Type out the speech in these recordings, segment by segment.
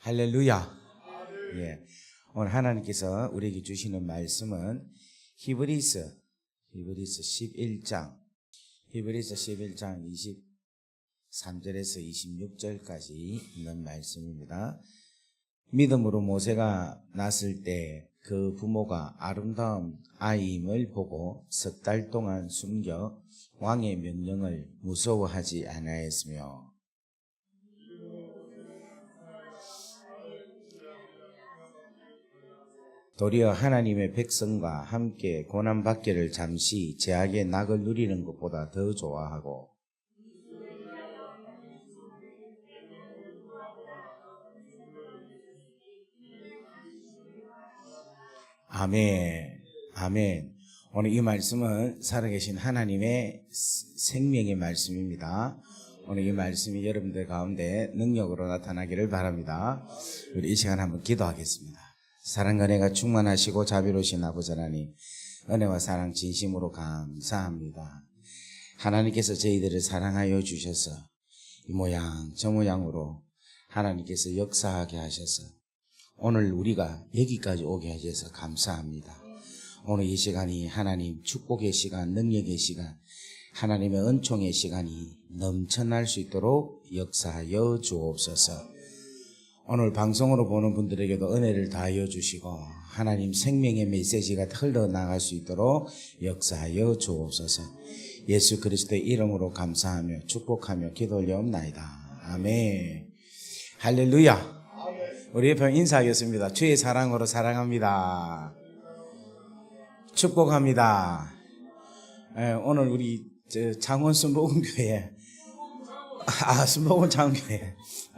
할렐루야. 예. 오늘 하나님께서 우리에게 주시는 말씀은 히브리서 11장 23절에서 26절까지 있는 말씀입니다. 믿음으로 모세가 낳았을 때 그 부모가 아름다운 아이임을 보고 석 달 동안 숨겨 왕의 명령을 무서워하지 아니하였으며 도리어 하나님의 백성과 함께 고난받기를 잠시 제약의 낙을 누리는 것보다 더 좋아하고 아멘. 아멘. 오늘 이 말씀은 살아계신 하나님의 생명의 말씀입니다. 오늘 이 말씀이 여러분들 가운데 능력으로 나타나기를 바랍니다. 우리 이 시간 한번 기도하겠습니다. 사랑과 은혜가 충만하시고 자비로우신 아버지 하나님, 은혜와 사랑 진심으로 감사합니다. 하나님께서 저희들을 사랑하여 주셔서 이 모양 저 모양으로 하나님께서 역사하게 하셔서 오늘 우리가 여기까지 오게 하셔서 감사합니다. 오늘 이 시간이 하나님 축복의 시간, 능력의 시간, 하나님의 은총의 시간이 넘쳐날 수 있도록 역사하여 주옵소서. 오늘 방송으로 보는 분들에게도 은혜를 다하여 주시고 하나님 생명의 메시지가 흘러나갈 수 있도록 역사하여 주옵소서. 예수 그리스도의 이름으로 감사하며 축복하며 기도 올려옵나이다. 아멘. 할렐루야. 우리 옆에 인사하겠습니다. 주의 사랑으로 사랑합니다. 축복합니다. 오늘 우리 장원 순복음교회 순복음 장원교회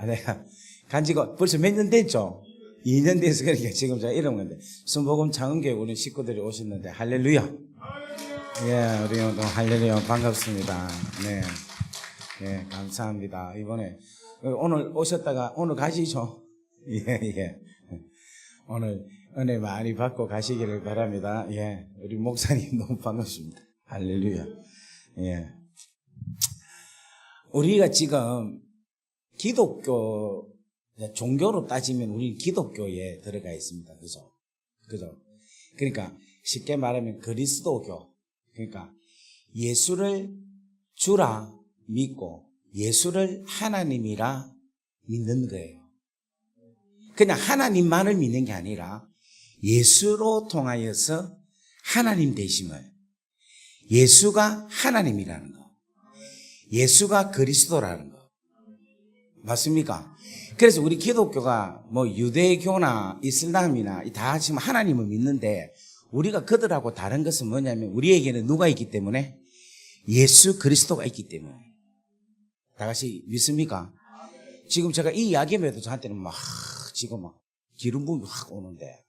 내가 간지가 벌써 몇 년 됐죠? 2년 돼서 그러니까 지금 제가 이런 건데 순복음 장원교회 우리 식구들이 오셨는데 할렐루야. 예, 우리 오늘 할렐루야 반갑습니다. 네, 예, 감사합니다. 이번에 오늘 오셨다가 오늘 가시죠? 예. 오늘 은혜 많이 받고 가시기를 바랍니다. 예. 우리 목사님 너무 반갑습니다. 할렐루야. 예. 우리가 지금 기독교, 종교로 따지면 우리는 기독교에 들어가 있습니다. 그죠? 그러니까 쉽게 말하면 그리스도교. 그러니까 예수를 주라 믿고 예수를 하나님이라 믿는 거예요. 그냥 하나님만을 믿는 게 아니라 예수로 통하여서 하나님 되심을, 예수가 하나님이라는 거, 예수가 그리스도라는 거 맞습니까? 그래서 우리 기독교가 뭐 유대교나 이슬람이나 다 지금 하나님을 믿는데 우리가 그들하고 다른 것은 뭐냐면 우리에게는 누가 있기 때문에? 예수 그리스도가 있기 때문에. 다 같이 믿습니까? 지금 제가 이 이야기에도 저한테는 지금 기름 부음이 확 오는데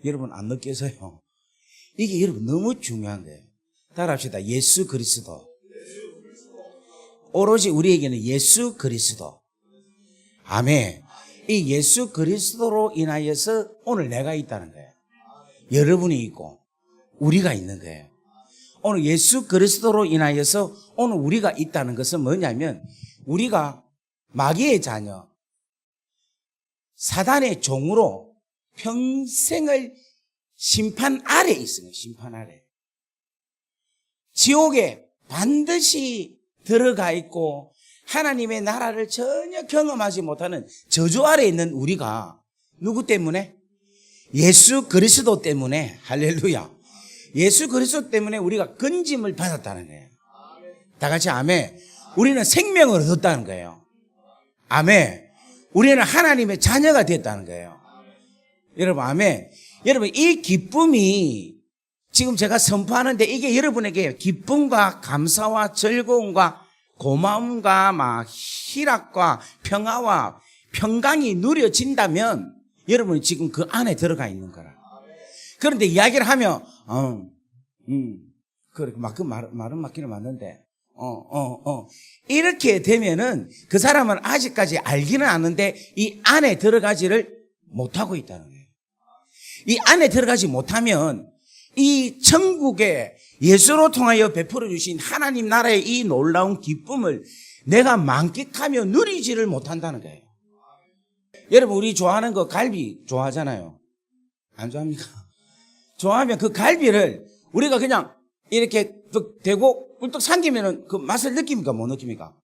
여러분 안 느껴서요? 이게 여러분 너무 중요한 거예요. 따라합시다. 예수 그리스도. 오로지 우리에게는 예수 그리스도. 아멘. 이 예수 그리스도로 인하여서 오늘 내가 있다는 거예요. 여러분이 있고 우리가 있는 거예요. 오늘 예수 그리스도로 인하여서 오늘 우리가 있다는 것은 뭐냐면 우리가 마귀의 자녀, 사단의 종으로 평생을 심판 아래 있어요. 심판 아래. 지옥에 반드시 들어가 있고 하나님의 나라를 전혀 경험하지 못하는 저주 아래 있는 우리가 누구 때문에? 예수 그리스도 때문에. 할렐루야. 예수 그리스도 때문에 우리가 건짐을 받았다는 거예요. 다 같이 아멘. 우리는 생명을 얻었다는 거예요. 아멘. 우리는 하나님의 자녀가 됐다는 거예요. 여러분 아멘. 여러분 이 기쁨이 지금 제가 선포하는데 이게 여러분에게 기쁨과 감사와 즐거움과 고마움과 막 희락과 평화와 평강이 누려진다면 여러분이 지금 그 안에 들어가 있는 거라. 그런데 이야기를 하면 그렇게 막 그 말은 맞기는 맞는데 이렇게 되면은 그 사람은 아직까지 알기는 않는데 이 안에 들어가지를 못하고 있다는 거예요. 이 안에 들어가지 못하면 이 천국에 예수로 통하여 베풀어 주신 하나님 나라의 이 놀라운 기쁨을 내가 만끽하며 누리지를 못한다는 거예요. 여러분, 우리 좋아하는 거 갈비 좋아하잖아요. 안 좋아합니까? 좋아하면 그 갈비를 우리가 그냥 이렇게 대고 꿀떡 삼키면은 그 맛을 느낍니까? 못 느낍니까?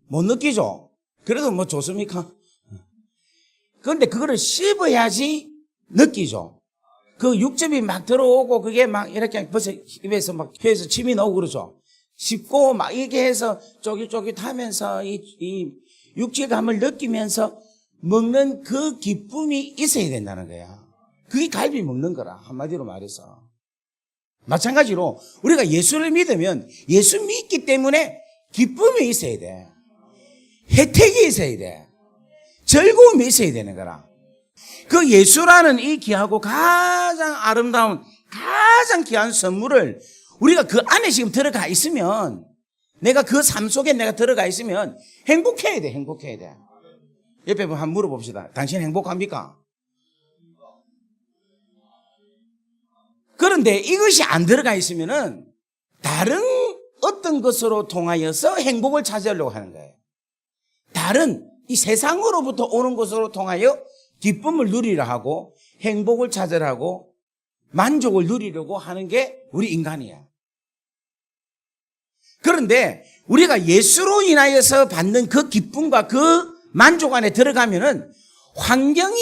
못 느끼죠? 그래도 뭐 좋습니까? 그런데 그거를 씹어야지 느끼죠. 그 육즙이 막 들어오고 그게 막 이렇게 벌써 입에서 막 혀에서 침이 나오고 그러죠. 씹고 막 이렇게 해서 쫄깃쫄깃하면서 이 육질감을 느끼면서 먹는 그 기쁨이 있어야 된다는 거야. 그게 갈비 먹는 거라, 한마디로 말해서. 마찬가지로 우리가 예수를 믿으면 예수 믿기 때문에 기쁨이 있어야 돼. 혜택이 있어야 돼. 즐거움이 있어야 되는 거라. 그 예수라는 이 귀하고 가장 아름다운, 가장 귀한 선물을 우리가 그 안에 지금 들어가 있으면, 내가 그 삶 속에 내가 들어가 있으면 행복해야 돼, 행복해야 돼. 옆에 한번 물어봅시다. 당신 행복합니까? 그런데 이것이 안 들어가 있으면은 다른 어떤 것으로 통하여서 행복을 찾으려고 하는 거예요. 다른 이 세상으로부터 오는 것으로 통하여 기쁨을 누리려 하고 행복을 찾으려 하고 만족을 누리려고 하는 게 우리 인간이야. 그런데 우리가 예수로 인하여서 받는 그 기쁨과 그 만족 안에 들어가면은 환경이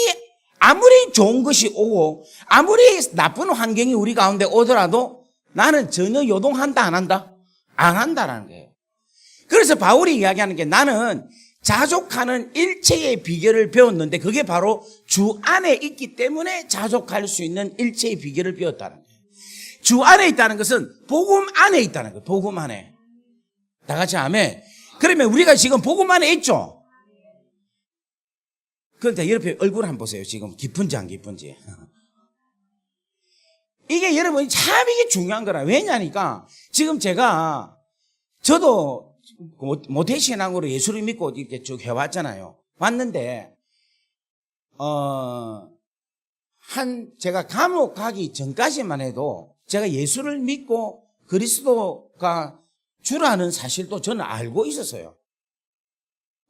아무리 좋은 것이 오고 아무리 나쁜 환경이 우리 가운데 오더라도 나는 전혀 요동한다 안 한다? 안 한다라는 거예요. 그래서 바울이 이야기하는 게 나는 자족하는 일체의 비결을 배웠는데 그게 바로 주 안에 있기 때문에 자족할 수 있는 일체의 비결을 배웠다는 거예요. 주 안에 있다는 것은 복음 안에 있다는 거예요. 복음 안에. 다 같이 아멘. 그러면 우리가 지금 복음 안에 있죠? 그런데 옆에 얼굴 한번 보세요. 지금 기쁜지 안 기쁜지. 이게 여러분 참 이게 중요한 거라. 왜냐니까 지금 저도 모태신앙으로 예수를 믿고 이렇게 쭉 해왔잖아요. 왔는데, 제가 감옥 가기 전까지만 해도 제가 예수를 믿고 그리스도가 주라는 사실도 저는 알고 있었어요.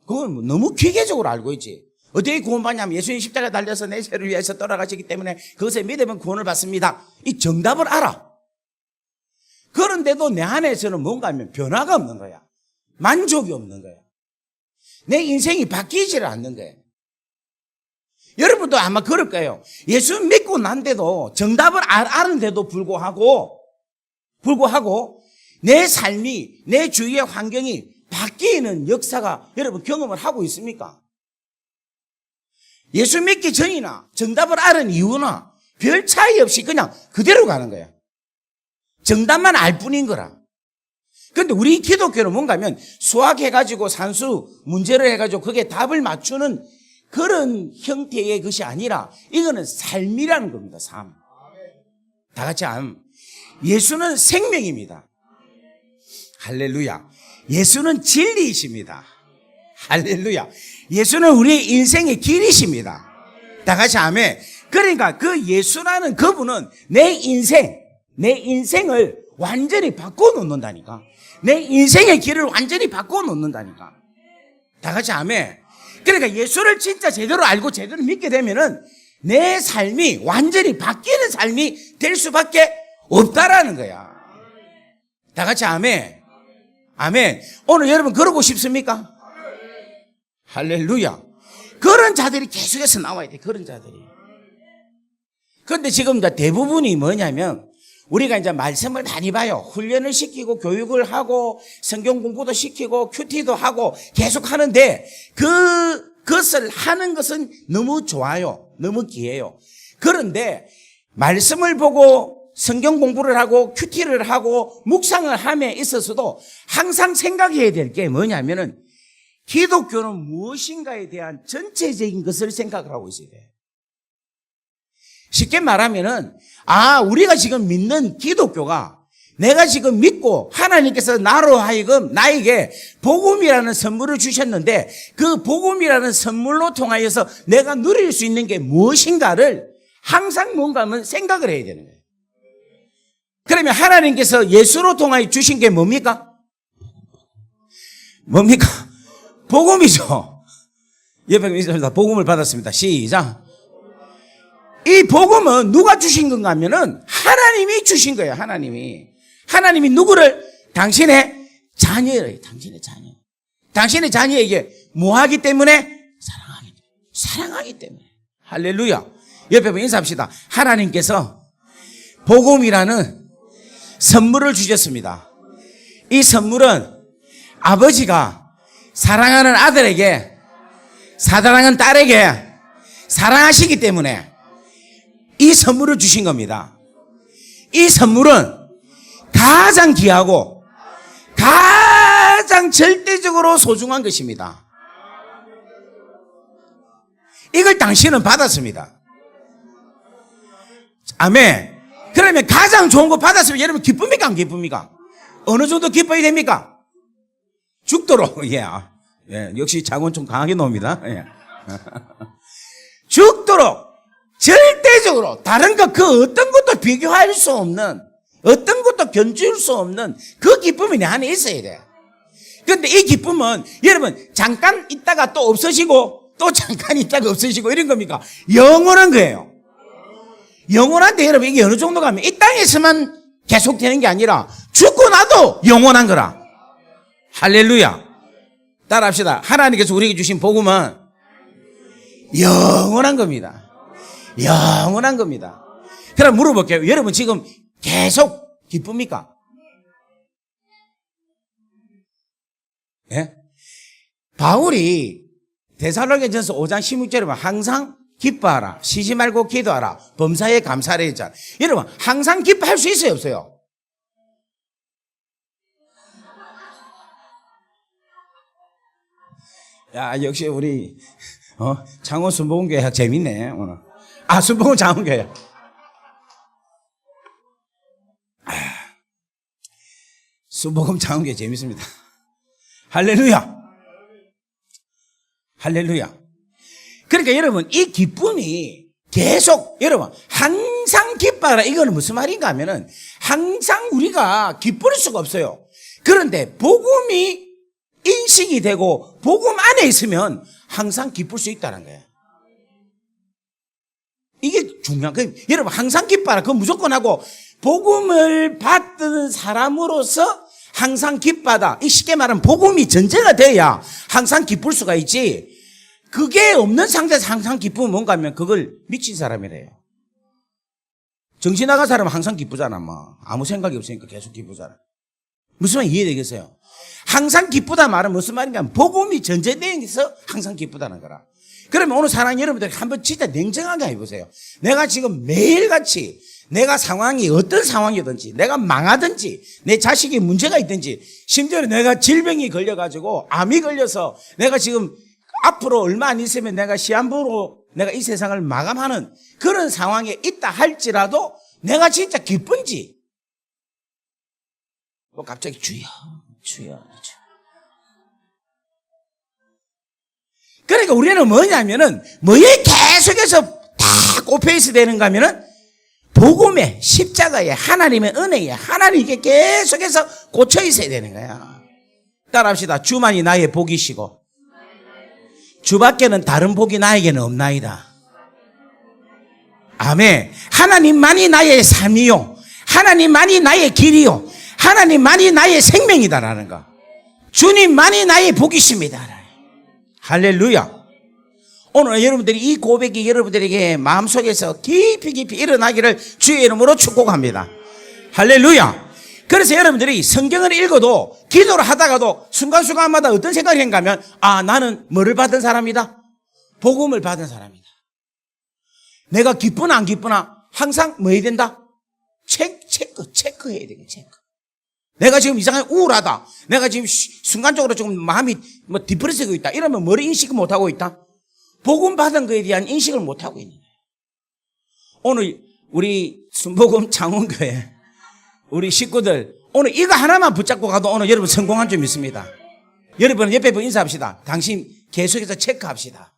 그건 너무 기계적으로 알고 있지. 어떻게 구원받냐면 예수님 십자가 달려서 내 죄를 위해서 돌아가시기 때문에 그것에 믿으면 구원을 받습니다. 이 정답을 알아. 그런데도 내 안에서는 뭔가 하면 변화가 없는 거야. 만족이 없는 거야. 내 인생이 바뀌지를 않는 거예요. 여러분도 아마 그럴 거예요. 예수 믿고 난데도 정답을 아는데도 불구하고 내 삶이, 내 주위의 환경이 바뀌는 역사가 여러분 경험을 하고 있습니까? 예수 믿기 전이나 정답을 아는 이후나 별 차이 없이 그냥 그대로 가는 거야. 정답만 알 뿐인 거라. 그런데 우리 기독교는 뭔가 하면 수학해가지고 산수 문제를 해가지고 그게 답을 맞추는 그런 형태의 것이 아니라 이거는 삶이라는 겁니다. 삶. 다 같이 예수는 생명입니다. 할렐루야. 예수는 진리이십니다. 할렐루야. 예수는 우리의 인생의 길이십니다. 다 같이 아멘. 그러니까 그 예수라는 그분은 내 인생을 완전히 바꿔놓는다니까. 내 인생의 길을 완전히 바꿔놓는다니까. 다 같이 아멘. 그러니까 예수를 진짜 제대로 알고 제대로 믿게 되면은 내 삶이 완전히 바뀌는 삶이 될 수밖에 없다라는 거야. 다 같이 아멘. 아멘. 오늘 여러분 그러고 싶습니까? 할렐루야. 그런 자들이 계속해서 나와야 돼. 그런 자들이. 그런데 지금 대부분이 뭐냐면 우리가 이제 말씀을 많이 봐요. 훈련을 시키고 교육을 하고 성경 공부도 시키고 큐티도 하고 계속 하는데 그것을 하는 것은 너무 좋아요. 너무 귀해요. 그런데 말씀을 보고 성경 공부를 하고 큐티를 하고 묵상을 함에 있어서도 항상 생각해야 될 게 뭐냐면은 기독교는 무엇인가에 대한 전체적인 것을 생각을 하고 있어야 돼요. 쉽게 말하면은 우리가 지금 믿는 기독교가 내가 지금 믿고 하나님께서 나로 하여금 나에게 복음이라는 선물을 주셨는데 그 복음이라는 선물로 통하여서 내가 누릴 수 있는 게 무엇인가를 항상 뭔가 하면 생각을 해야 되는 거예요. 그러면 하나님께서 예수로 통하여 주신 게 뭡니까? 뭡니까? 복음이죠. 옆에 있습니다. 복음을 받았습니다. 시작. 이 복음은 누가 주신 건가 하면은 하나님이 주신 거예요. 하나님이 누구를? 당신의 자녀예요. 당신의 자녀. 당신의 자녀에게 뭐 하기 때문에? 사랑하기 때문에. 할렐루야. 옆에 보면 인사합시다. 하나님께서 복음이라는 선물을 주셨습니다. 이 선물은 아버지가 사랑하는 아들에게, 사랑하는 딸에게 사랑하시기 때문에 이 선물을 주신 겁니다. 이 선물은 가장 귀하고 가장 절대적으로 소중한 것입니다. 이걸 당신은 받았습니다. 아멘. 그러면 가장 좋은 거 받았으면 여러분 기쁩니까? 안 기쁩니까? 어느 정도 기뻐야 됩니까? 죽도록. 예. 역시 자곤 좀 강하게 나옵니다. 예. 죽도록 절대적으로 다른 것 그 어떤 것도 비교할 수 없는, 어떤 것도 견줄 수 없는 그 기쁨이 내 안에 있어야 돼. 그런데 이 기쁨은 여러분 잠깐 있다가 또 없어지고 또 잠깐 있다가 없어지고 이런 겁니까? 영원한 거예요. 영원한데 여러분 이게 어느 정도 가면 이 땅에서만 계속되는 게 아니라 죽고 나도 영원한 거라. 할렐루야. 따라합시다. 하나님께서 우리에게 주신 복음은 영원한 겁니다. 영원한 겁니다. 그럼 물어볼게요. 여러분 지금 계속 기쁩니까? 예? 바울이 데살로니가전서 5장 16절에 보면 항상 기뻐하라, 쉬지 말고 기도하라, 범사에 감사하라 했잖아. 여러분 항상 기뻐할 수 있어요, 없어요? 야, 역시 우리 창원 순복음교회 재밌네 오늘. 아, 순복음 장원교회. 순복음 장원교회 재밌습니다. 할렐루야. 할렐루야. 그러니까 여러분 이 기쁨이 계속 여러분 항상 기뻐하라. 이거는 무슨 말인가 하면은 항상 우리가 기쁠 수가 없어요. 그런데 복음이 인식이 되고 복음 안에 있으면 항상 기쁠 수 있다는 거예요. 이게 중요한 거예요. 여러분 항상 기뻐하라. 그건 무조건 하고 복음을 받는 사람으로서 항상 기뻐하다. 이 쉽게 말하면 복음이 전제가 돼야 항상 기쁠 수가 있지. 그게 없는 상태에서 항상 기쁘면 뭔가 하면 그걸 미친 사람이래요. 정신 나간 사람은 항상 기쁘잖아. 뭐 아무 생각이 없으니까 계속 기쁘잖아. 무슨 말 이해되겠어요? 항상 기쁘다 말은 무슨 말인가 하면 복음이 전제되어서 항상 기쁘다는 거라. 그러면 오늘 사랑하는 여러분들 한번 진짜 냉정하게 해보세요. 내가 지금 매일같이 내가 상황이 어떤 상황이든지 내가 망하든지 내 자식이 문제가 있든지 심지어 내가 질병이 걸려가지고 암이 걸려서 내가 지금 앞으로 얼마 안 있으면 내가 시한부로 내가 이 세상을 마감하는 그런 상황에 있다 할지라도 내가 진짜 기쁜지 뭐 갑자기 주여. 그러니까 우리는 뭐냐면은 뭐에 계속해서 다 꼽혀있어야 되는가 하면은 복음의 십자가에 하나님의 은혜에 하나님께 계속해서 꽂혀 있어야 되는 거야. 따라합시다. 주만이 나의 복이시고 주밖에는 다른 복이 나에게는 없나이다. 아멘. 하나님만이 나의 삶이요 하나님만이 나의 길이요 하나님만이 나의 생명이다라는 거. 주님만이 나의 복이십니다. 할렐루야. 오늘 여러분들이 이 고백이 여러분들에게 마음속에서 깊이 일어나기를 주의 이름으로 축복합니다. 할렐루야. 그래서 여러분들이 성경을 읽어도 기도를 하다가도 순간순간마다 어떤 생각이 했는가 하면 아, 나는 뭐를 받은 사람이다? 복음을 받은 사람이다. 내가 기쁘나 안 기쁘나 항상 뭐 해야 된다? 체크해야 되겠다. 체크. 내가 지금 이상하게 우울하다. 내가 지금 순간적으로 조금 마음이 뭐 디프레스가 있다. 이러면 뭐를 인식을 못하고 있다? 복음 받은 거에 대한 인식을 못하고 있는 거예요. 오늘 우리 순복음 창원교회 우리 식구들 오늘 이거 하나만 붙잡고 가도 오늘 여러분 성공한 줄 믿습니다. 여러분 옆에 분 인사합시다. 당신 계속해서 체크합시다.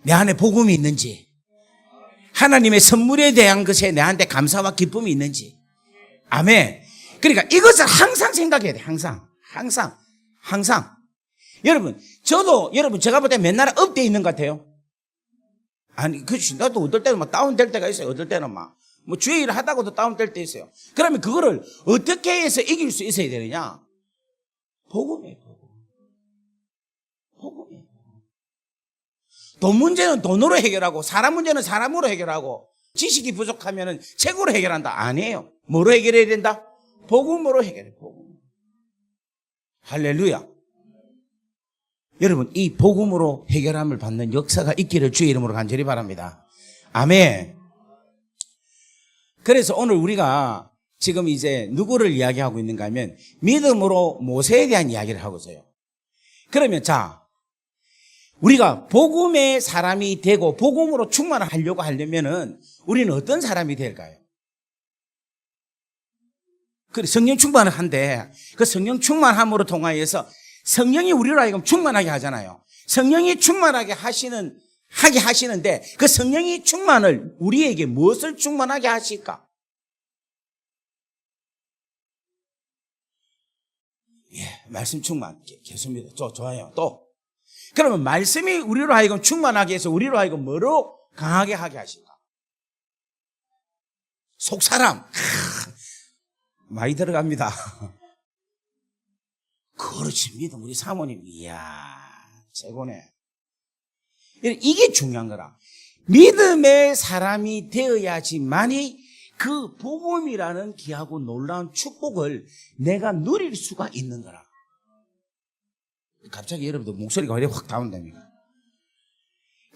내 안에 복음이 있는지 하나님의 선물에 대한 것에 내한테 감사와 기쁨이 있는지. 아멘. 그러니까 이것을 항상 생각해야 돼. 항상. 여러분 저도 여러분 제가 볼 때 맨날 업돼 있는 것 같아요. 아니, 나도 어떨 때는 막 다운될 때가 있어요. 어떨 때는 막. 뭐 주의 일을 하다가도 다운될 때 있어요. 그러면 그거를 어떻게 해서 이길 수 있어야 되느냐? 복음이에요, 복음. 복음이에요. 돈 문제는 돈으로 해결하고, 사람 문제는 사람으로 해결하고, 지식이 부족하면 책으로 해결한다. 아니에요. 뭐로 해결해야 된다? 복음으로 해결해, 복음. 할렐루야. 여러분, 이 복음으로 해결함을 받는 역사가 있기를 주의 이름으로 간절히 바랍니다. 아멘. 그래서 오늘 우리가 지금 이제 누구를 이야기하고 있는가 하면 믿음으로 모세에 대한 이야기를 하고 있어요. 그러면 자, 우리가 복음의 사람이 되고 복음으로 충만하려고 하려면은 우리는 어떤 사람이 될까요? 그래, 성령 충만을 한데 그 성령 충만함으로 통하여서 성령이 우리로 하여금 충만하게 하잖아요. 성령이 충만하게 하시는데 그 성령이 충만을 우리에게 무엇을 충만하게 하실까? 예, 말씀 충만. 계속입니다. 좋아요. 또. 그러면 말씀이 우리로 하여금 충만하게 해서 우리로 하여금 뭐로 강하게 하게 하실까? 속사람. 많이 들어갑니다. 그렇지, 믿음. 우리 사모님. 이야, 최고네. 이게 중요한 거라. 믿음의 사람이 되어야지만이 그 복음이라는 귀하고 놀라운 축복을 내가 누릴 수가 있는 거라. 갑자기 여러분들 목소리가 왜 확 다운됩니까?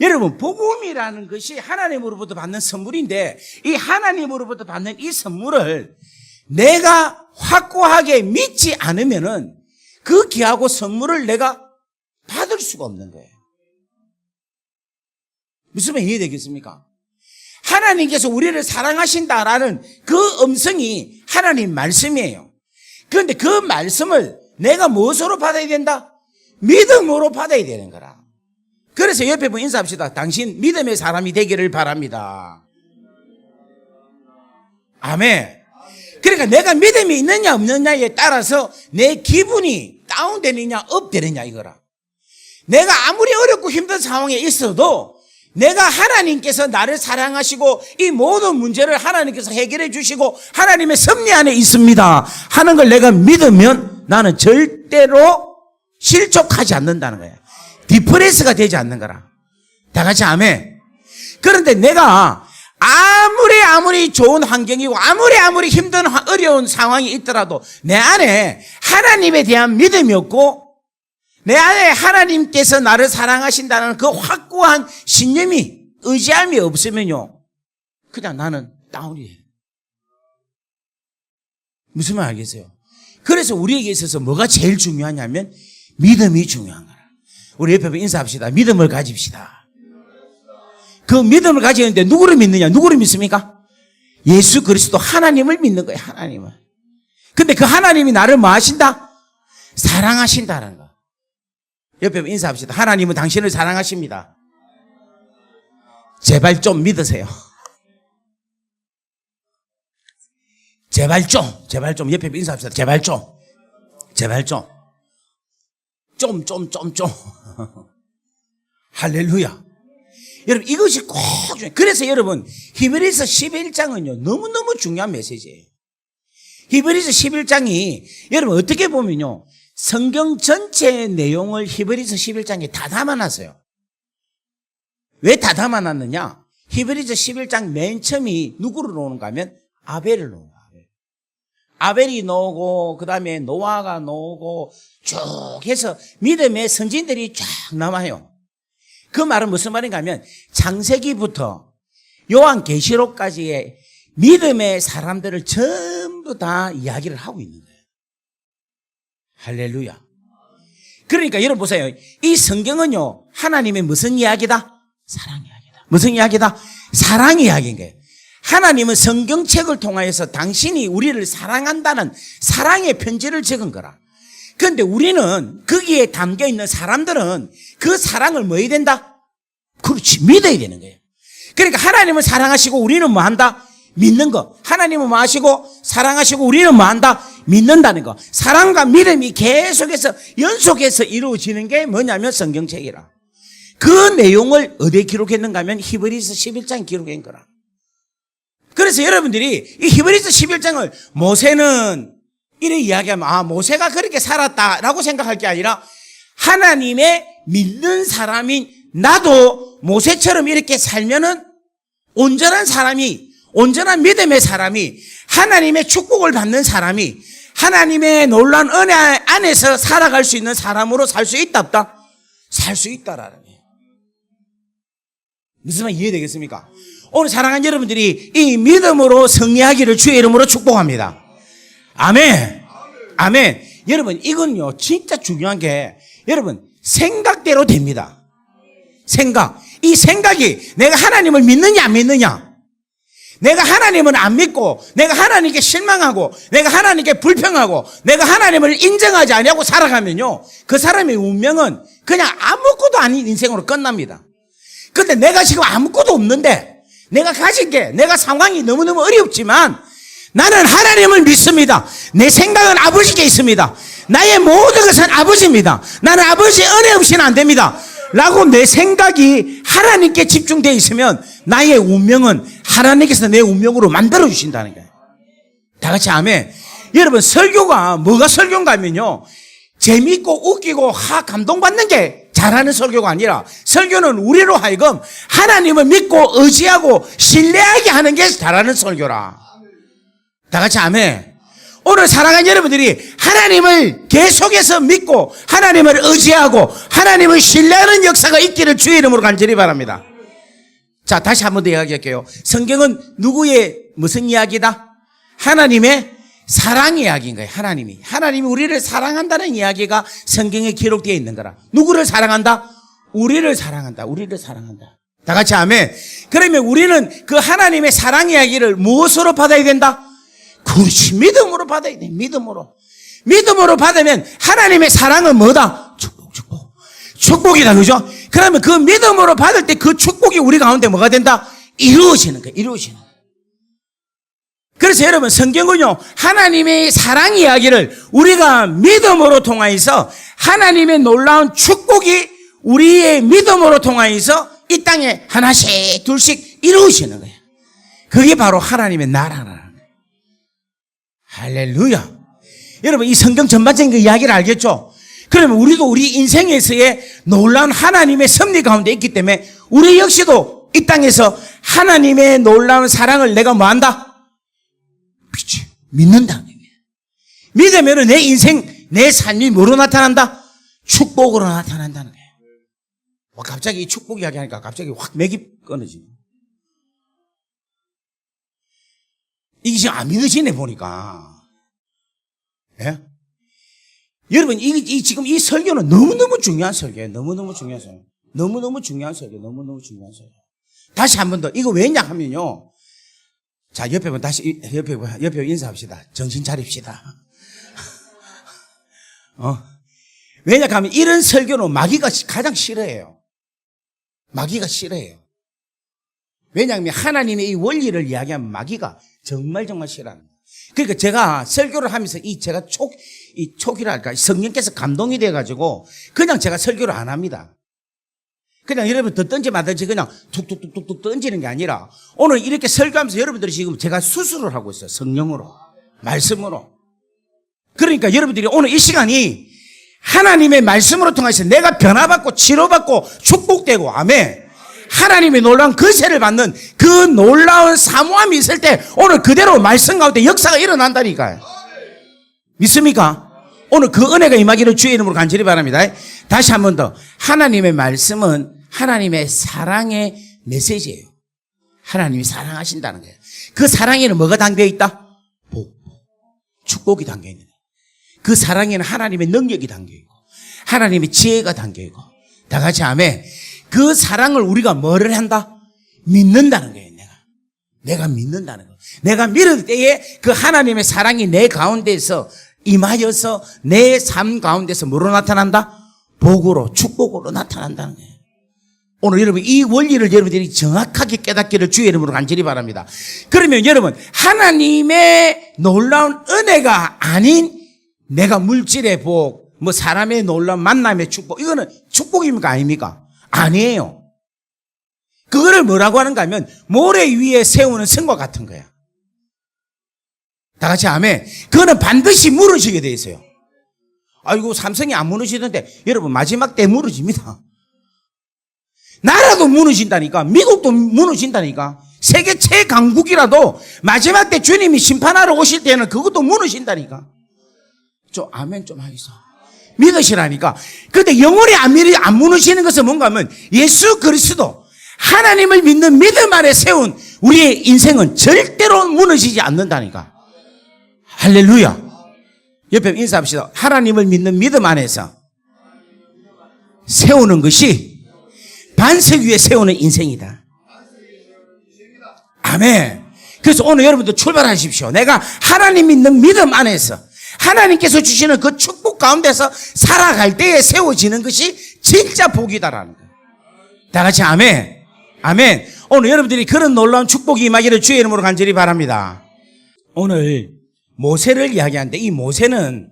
여러분, 복음이라는 것이 하나님으로부터 받는 선물인데 이 하나님으로부터 받는 이 선물을 내가 확고하게 믿지 않으면은 그 귀하고 선물을 내가 받을 수가 없는 거예요. 무슨 말 이해되겠습니까? 하나님께서 우리를 사랑하신다라는 그 음성이 하나님 말씀이에요. 그런데 그 말씀을 내가 무엇으로 받아야 된다? 믿음으로 받아야 되는 거라. 그래서 옆에 분 인사합시다. 당신 믿음의 사람이 되기를 바랍니다. 아멘. 그러니까 내가 믿음이 있느냐 없느냐에 따라서 내 기분이 다운되느냐 업되느냐 이거라. 내가 아무리 어렵고 힘든 상황에 있어도 내가 하나님께서 나를 사랑하시고 이 모든 문제를 하나님께서 해결해 주시고 하나님의 섭리 안에 있습니다 하는 걸 내가 믿으면 나는 절대로 실족하지 않는다는 거야. 디프레스가 되지 않는 거라. 다 같이 아멘. 그런데 내가 아무리 좋은 환경이고 아무리 힘든 어려운 상황이 있더라도 내 안에 하나님에 대한 믿음이 없고 내 안에 하나님께서 나를 사랑하신다는 그 확고한 신념이 의지함이 없으면요 그냥 나는 다운이 돼요. 무슨 말 알겠어요? 그래서 우리에게 있어서 뭐가 제일 중요하냐면 믿음이 중요한 거라. 우리 옆에 인사합시다. 믿음을 가집시다. 그 믿음을 가지는데 누구를 믿느냐? 누구를 믿습니까? 예수 그리스도 하나님을 믿는 거예요. 하나님을. 근데 그 하나님이 나를 뭐 하신다? 사랑하신다는 거. 옆에 인사합시다. 하나님은 당신을 사랑하십니다. 제발 좀 믿으세요. 제발 좀 옆에 인사합시다. 제발 좀 할렐루야. 여러분 이것이 꼭 중요해요. 그래서 여러분 히브리서 11장은요 너무너무 중요한 메시지예요. 히브리서 11장이 여러분 어떻게 보면요 성경 전체의 내용을 히브리서 11장에 다 담아놨어요. 왜 다 담아놨느냐? 히브리서 11장 맨 처음이 누구를 놓는가 하면 아벨을 놓은 거야. 아벨이 나오고 그 다음에 노아가 나오고 쭉 해서 믿음의 선진들이 쫙 남아요. 그 말은 무슨 말인가 하면 창세기부터 요한계시록까지의 믿음의 사람들을 전부 다 이야기를 하고 있는 거예요. 할렐루야. 그러니까 여러분 보세요. 이 성경은요 하나님의 무슨 이야기다? 사랑 이야기다. 무슨 이야기다? 사랑 이야기인 거예요. 하나님은 성경책을 통하여서 당신이 우리를 사랑한다는 사랑의 편지를 적은 거라. 그런데 우리는 거기에 담겨있는 사람들은 그 사랑을 뭐 해야 된다? 그렇지, 믿어야 되는 거예요. 그러니까 하나님을 사랑하시고 우리는 뭐 한다? 믿는 거. 하나님은 뭐 하시고 사랑하시고 우리는 뭐 한다? 믿는다는 거. 사랑과 믿음이 계속해서 연속해서 이루어지는 게 뭐냐면 성경책이라. 그 내용을 어디에 기록했는가 하면 히브리서 11장에 기록한 거라. 그래서 여러분들이 이 히브리서 11장을 모세는 이렇게 이야기하면 모세가 그렇게 살았다라고 생각할 게 아니라 하나님의 믿는 사람인 나도 모세처럼 이렇게 살면은 온전한 사람이, 온전한 믿음의 사람이, 하나님의 축복을 받는 사람이, 하나님의 놀라운 은혜 안에서 살아갈 수 있는 사람으로 살 수 있다 없다? 살 수 있다라는 거예요. 무슨 말 이해되겠습니까? 오늘 사랑하는 여러분들이 이 믿음으로 승리하기를 주의 이름으로 축복합니다. 아멘. 아멘. 여러분, 이건요, 진짜 중요한 게, 여러분, 생각대로 됩니다. 생각. 이 생각이 내가 하나님을 믿느냐, 안 믿느냐. 내가 하나님을 안 믿고, 내가 하나님께 실망하고, 내가 하나님께 불평하고, 내가 하나님을 인정하지 않냐고 살아가면요, 그 사람의 운명은 그냥 아무것도 아닌 인생으로 끝납니다. 근데 내가 지금 아무것도 없는데, 내가 가진 게, 내가 상황이 너무너무 어렵지만, 나는 하나님을 믿습니다. 내 생각은 아버지께 있습니다. 나의 모든 것은 아버지입니다. 나는 아버지의 은혜 없이는 안 됩니다. 라고 내 생각이 하나님께 집중되어 있으면 나의 운명은 하나님께서 내 운명으로 만들어 주신다는 거예요. 다 같이 아멘. 여러분, 설교가 뭐가 설교인가 하면요, 재미있고 웃기고 감동받는 게 잘하는 설교가 아니라, 설교는 우리로 하여금 하나님을 믿고 의지하고 신뢰하게 하는 게 잘하는 설교라. 다 같이 아멘. 오늘 사랑하는 여러분들이 하나님을 계속해서 믿고 하나님을 의지하고 하나님을 신뢰하는 역사가 있기를 주의 이름으로 간절히 바랍니다. 자, 다시 한 번 더 이야기할게요. 성경은 누구의 무슨 이야기다? 하나님의 사랑 이야기인 거예요. 하나님이 우리를 사랑한다는 이야기가 성경에 기록되어 있는 거라. 누구를 사랑한다? 우리를 사랑한다. 다 같이 아멘. 그러면 우리는 그 하나님의 사랑 이야기를 무엇으로 받아야 된다? 그렇지, 믿음으로 받아야 돼. 믿음으로 받으면 하나님의 사랑은 뭐다? 축복이다. 그죠? 그러면 그 믿음으로 받을 때 그 축복이 우리 가운데 뭐가 된다? 이루어지는 거예요. 그래서 여러분, 성경은요, 하나님의 사랑 이야기를 우리가 믿음으로 통하여서 하나님의 놀라운 축복이 우리의 믿음으로 통하여서 이 땅에 하나씩 둘씩 이루어지는 거예요. 그게 바로 하나님의 나라라는 거예요. 할렐루야. 여러분, 이 성경 전반적인 그 이야기를 알겠죠? 그러면 우리도 우리 인생에서의 놀라운 하나님의 섭리 가운데 있기 때문에 우리 역시도 이 땅에서 하나님의 놀라운 사랑을 내가 뭐한다? 믿는다. 믿으면 내 인생, 내 삶이 뭐로 나타난다? 축복으로 나타난다는 거예요. 갑자기 이 축복 이야기하니까 갑자기 확 맥이 끊어지네. 이게 지금 안 믿어지네, 보니까. 예? 여러분, 지금 이 설교는 너무너무 중요한 설교예요. 너무너무 중요한 설교. 다시 한 번 더. 이거 왜냐 하면요. 자, 옆에 분 다시, 옆에 인사합시다. 정신 차립시다. 왜냐 하면 이런 설교는 마귀가 가장 싫어해요. 왜냐하면 하나님의 이 원리를 이야기하면 마귀가 정말 싫어하는 거예요. 그러니까 제가 설교를 하면서 제가 촉이랄까, 성령께서 감동이 돼가지고 그냥 제가 설교를 안 합니다. 그냥 여러분 듣든지 말든지 그냥 툭툭툭툭 던지는 게 아니라 오늘 이렇게 설교하면서 여러분들이 지금 제가 수술을 하고 있어요. 성령으로, 말씀으로. 그러니까 여러분들이 오늘 이 시간이 하나님의 말씀으로 통해서 내가 변화받고 치료받고 축복되고, 아멘. 하나님의 놀라운 근세를 받는 그 놀라운 사모함이 있을 때 오늘 그대로 말씀 가운데 역사가 일어난다니까요. 믿습니까? 오늘 그 은혜가 임하기를 주의 이름으로 간절히 바랍니다. 다시 한 번 더. 하나님의 말씀은 하나님의 사랑의 메시지예요. 하나님이 사랑하신다는 거예요. 그 사랑에는 뭐가 담겨 있다? 복, 축복이 담겨 있는 거예요. 그 사랑에는 하나님의 능력이 담겨 있고 하나님의 지혜가 담겨 있고, 다 같이 아멘. 그 사랑을 우리가 뭐를 한다? 믿는다는 거예요. 내가 믿는다는 거예요. 내가 믿을 때에 그 하나님의 사랑이 내 가운데서 임하여서 내 삶 가운데서 뭐로 나타난다? 복으로, 축복으로 나타난다는 거예요. 오늘 여러분 이 원리를 여러분들이 정확하게 깨닫기를 주의 이름으로 간절히 바랍니다. 그러면 여러분 하나님의 놀라운 은혜가 아닌 내가 물질의 복, 뭐 사람의 놀라운 만남의 축복, 이거는 축복입니까 아닙니까? 아니에요. 그거를 뭐라고 하는가 하면 모래 위에 세우는 성과 같은 거야. 다 같이 아멘. 그거는 반드시 무너지게 돼 있어요. 아이고 삼성이 안 무너지던데 여러분 마지막 때 무너집니다. 나라도 무너진다니까. 미국도 무너진다니까. 세계 최강국이라도 마지막 때 주님이 심판하러 오실 때는 그것도 무너진다니까. 좀 아멘 좀 하겠어. 믿으시라니까. 그런데 영원히 안 무너지는 것은 뭔가 하면 예수 그리스도 하나님을 믿는 믿음 아래 세운 우리의 인생은 절대로 무너지지 않는다니까. 할렐루야. 옆에 인사합시다. 하나님을 믿는 믿음 안에서 세우는 것이 반석 위에 세우는 인생이다. 아멘. 그래서 오늘 여러분들 출발하십시오. 내가 하나님 믿는 믿음 안에서 하나님께서 주시는 그 축복 가운데서 살아갈 때에 세워지는 것이 진짜 복이다라는 거예요. 다 같이 아멘. 아멘. 오늘 여러분들이 그런 놀라운 축복이 임하기를 주의 이름으로 간절히 바랍니다. 오늘 모세를 이야기하는데 이 모세는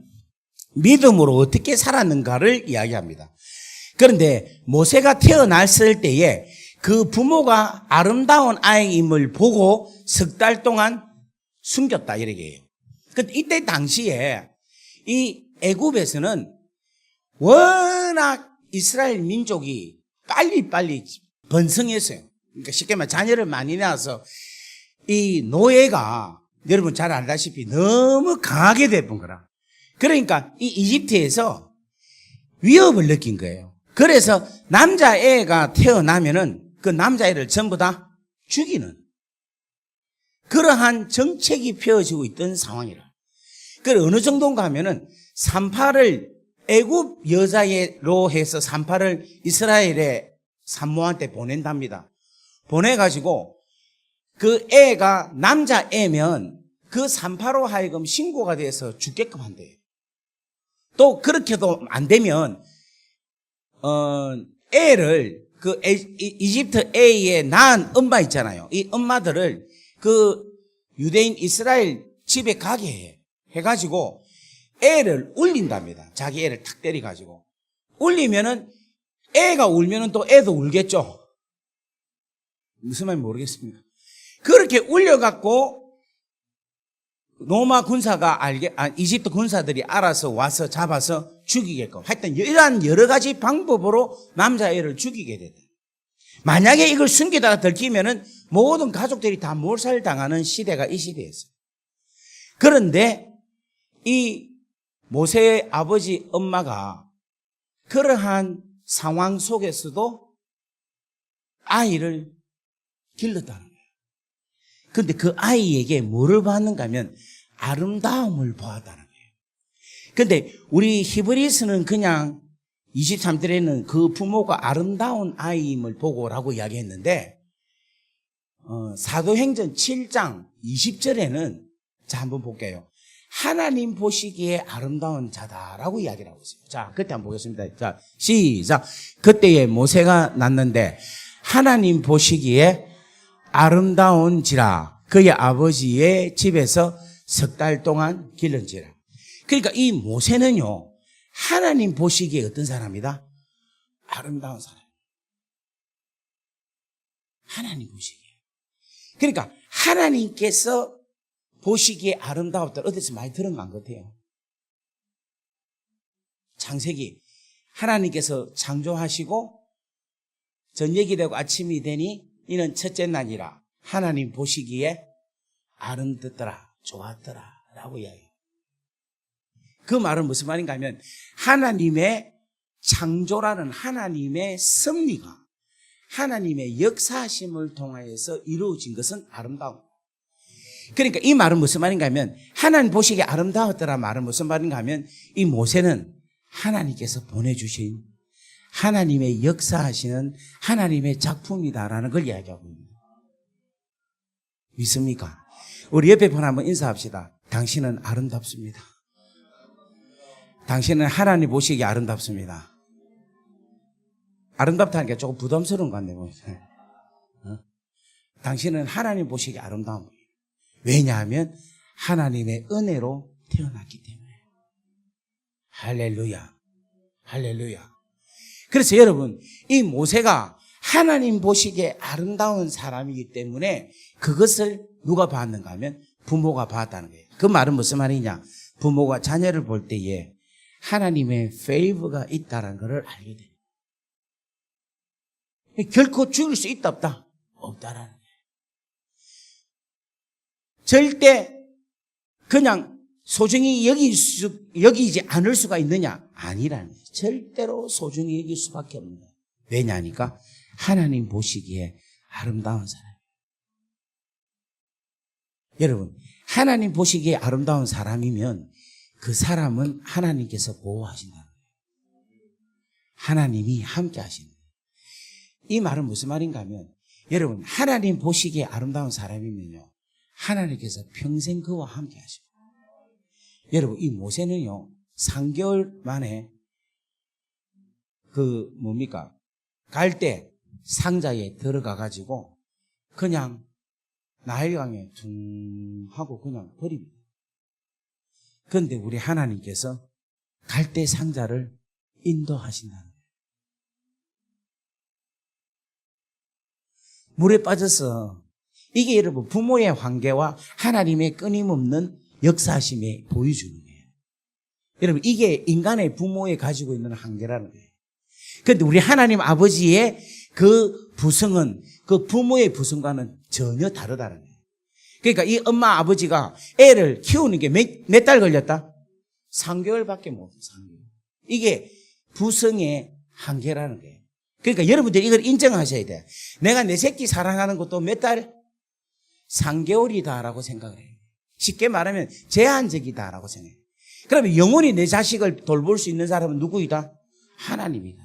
믿음으로 어떻게 살았는가를 이야기합니다. 그런데 모세가 태어났을 때에 그 부모가 아름다운 아이임을 보고 석 달 동안 숨겼다 이렇게 해요. 근데 이때 당시에 이 애굽에서는 워낙 이스라엘 민족이 빨리빨리 번성했어요. 그러니까 쉽게 말해 자녀를 많이 낳아서 이 노예가 여러분 잘 알다시피 너무 강하게 돼본 거라. 그러니까 이 이집트에서 위협을 느낀 거예요. 그래서 남자애가 태어나면은 그 남자애를 전부 다 죽이는 그러한 정책이 펴지고 있던 상황이라. 그 어느 정도인가 하면은 산파를 애굽 여자애로 해서 산파를 이스라엘의 산모한테 보낸답니다. 보내가지고 그 애가 남자애면 그 산파로 하여금 신고가 돼서 죽게끔 한대요. 또 그렇게도 안 되면 애를 그 이집트 애의 낳은 엄마 있잖아요. 이 엄마들을 그 유대인 이스라엘 집에 가게 해가지고 애를 울린답니다. 자기 애를 탁 때려가지고 울리면은 애가 울면은 또 애도 울겠죠. 무슨 말인지 모르겠습니다. 그렇게 울려갖고 로마 군사가 이집트 군사들이 알아서 와서 잡아서 죽이게끔 하여튼 이러한 여러 가지 방법으로 남자애를 죽이게 됐다. 만약에 이걸 숨기다가 들키면은 모든 가족들이 다 몰살당하는 시대가 이 시대였어요. 그런데 이 모세의 아버지 엄마가 그러한 상황 속에서도 아이를 길렀다는 거예요. 그런데 그 아이에게 뭐를 받는가 하면 아름다움을 보았다는 거예요. 그런데 우리 히브리서는 그냥 23절에는 그 부모가 아름다운 아이임을 보고라고 이야기했는데 사도행전 7장 20절에는 자 한번 볼게요. 하나님 보시기에 아름다운 자다라고 이야기를 하고 있어요. 자, 그때 한번 보겠습니다. 자, 시작. 그때에 모세가 났는데 하나님 보시기에 아름다운지라 그의 아버지의 집에서 석 달 동안 기른지라. 그러니까 이 모세는요 하나님 보시기에 어떤 사람이다? 아름다운 사람. 하나님 보시기에. 그러니까 하나님께서 보시기에 아름다웠다. 어디서 많이 들은 것 같아요. 창세기 하나님께서 창조하시고 저녁이 되고 아침이 되니 이는 첫째 날이라 하나님 보시기에 아름답더라 좋았더라 라고 이야기해요. 그 말은 무슨 말인가 하면 하나님의 창조라는 하나님의 섭리가 하나님의 역사하심을 통하여서 이루어진 것은 아름다운. 그러니까 이 말은 무슨 말인가 하면 하나님 보시기에 아름다웠더라 말은 무슨 말인가 하면 이 모세는 하나님께서 보내주신 하나님의 역사하시는 하나님의 작품이다라는 걸 이야기하고 있습니다. 믿습니까? 우리 옆에 분 한번 인사합시다. 당신은 아름답습니다. 당신은 하나님 보시기에 아름답습니다. 아름답다는 게 조금 부담스러운 것 같네요. 어? 당신은 하나님 보시기에 아름다운 거예요. 왜냐하면 하나님의 은혜로 태어났기 때문에. 할렐루야. 할렐루야. 그래서 여러분, 이 모세가 하나님 보시기에 아름다운 사람이기 때문에 그것을 누가 봤는가 하면 부모가 봤다는 거예요. 그 말은 무슨 말이냐? 부모가 자녀를 볼 때에 하나님의 페이버가 있다는 것을 알게 돼요. 결코 죽일 수 있다 없다? 없다라는 거예요. 절대 그냥 소중히 여기지 않을 수가 있느냐? 아니라는 거예요. 절대로 소중히 여길 수밖에 없는 거예요. 왜냐하니까 하나님 보시기에 아름다운 사람이에요. 여러분, 하나님 보시기에 아름다운 사람이면 그 사람은 하나님께서 보호하신다는 거예요. 하나님이 함께 하시는 거예요. 이 말은 무슨 말인가 하면 여러분, 하나님 보시기에 아름다운 사람이면요, 하나님께서 평생 그와 함께 하십니다. 여러분, 이 모세는요 3개월 만에 갈 때 상자에 들어가 가지고 그냥 나일강에 둥 하고 그냥 버립니다. 그런데 우리 하나님께서 갈 때 상자를 인도하신다는 거예요. 물에 빠져서 이게 여러분 부모의 관계와 하나님의 끊임없는 역사심에 보여주는 거예요. 여러분, 이게 인간의 부모에 가지고 있는 한계라는 거예요. 그런데 우리 하나님 아버지의 그 부성은 그 부모의 부성과는 전혀 다르다는 거예요. 그러니까 이 엄마 아버지가 애를 키우는 게 몇 달 걸렸다? 3개월밖에 못 해요. 3개월. 이게 부성의 한계라는 거예요. 그러니까 여러분들이 이걸 인정하셔야 돼요. 내가 내 새끼 사랑하는 것도 몇 달? 3개월이다라고 생각을 해요. 쉽게 말하면 제한적이다라고 생각해요. 그러면 영원히 내 자식을 돌볼 수 있는 사람은 누구이다? 하나님이다.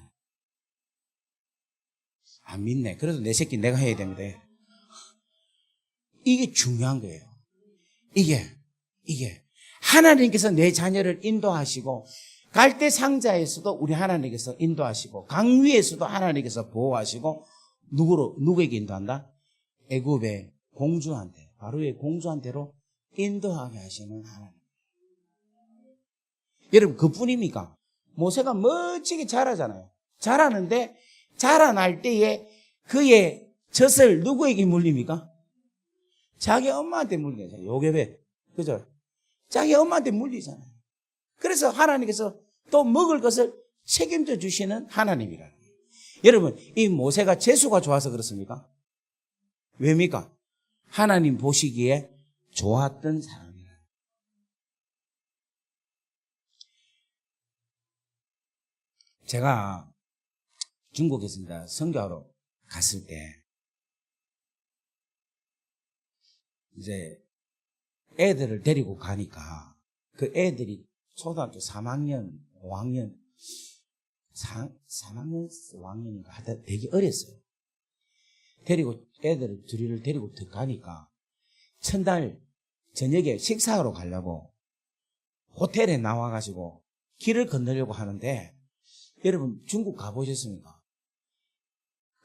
안 믿네. 그래도 내 새끼 내가 해야 됩니다. 이게 중요한 거예요. 이게 하나님께서 내 자녀를 인도하시고 갈 때 상자에서도 우리 하나님께서 인도하시고 강 위에서도 하나님께서 보호하시고 누구에게 인도한다? 애굽의 공주한테, 바로의 공주한테로 인도하게 하시는 하나님. 여러분, 그뿐입니까? 모세가 멋지게 자라잖아요. 자라는데 자라날 때에 그의 젖을 누구에게 물립니까? 자기 엄마한테 물리잖아요. 요괴배. 그죠? 자기 엄마한테 물리잖아요. 그래서 하나님께서 또 먹을 것을 책임져 주시는 하나님이라는 거예요. 여러분, 이 모세가 재수가 좋아서 그렇습니까? 왜입니까? 하나님 보시기에 좋았던 사람이라. 제가 중국에서 이제 선교하러 갔을 때 이제 애들을 데리고 가니까 그 애들이 초등학교 3학년, 5학년, 3학년, 5학년인가 하여튼 되게 어렸어요. 둘이를 데리고 가니까 첫날 저녁에 식사하러 가려고 호텔에 나와가지고 길을 건너려고 하는데 여러분 중국 가보셨습니까?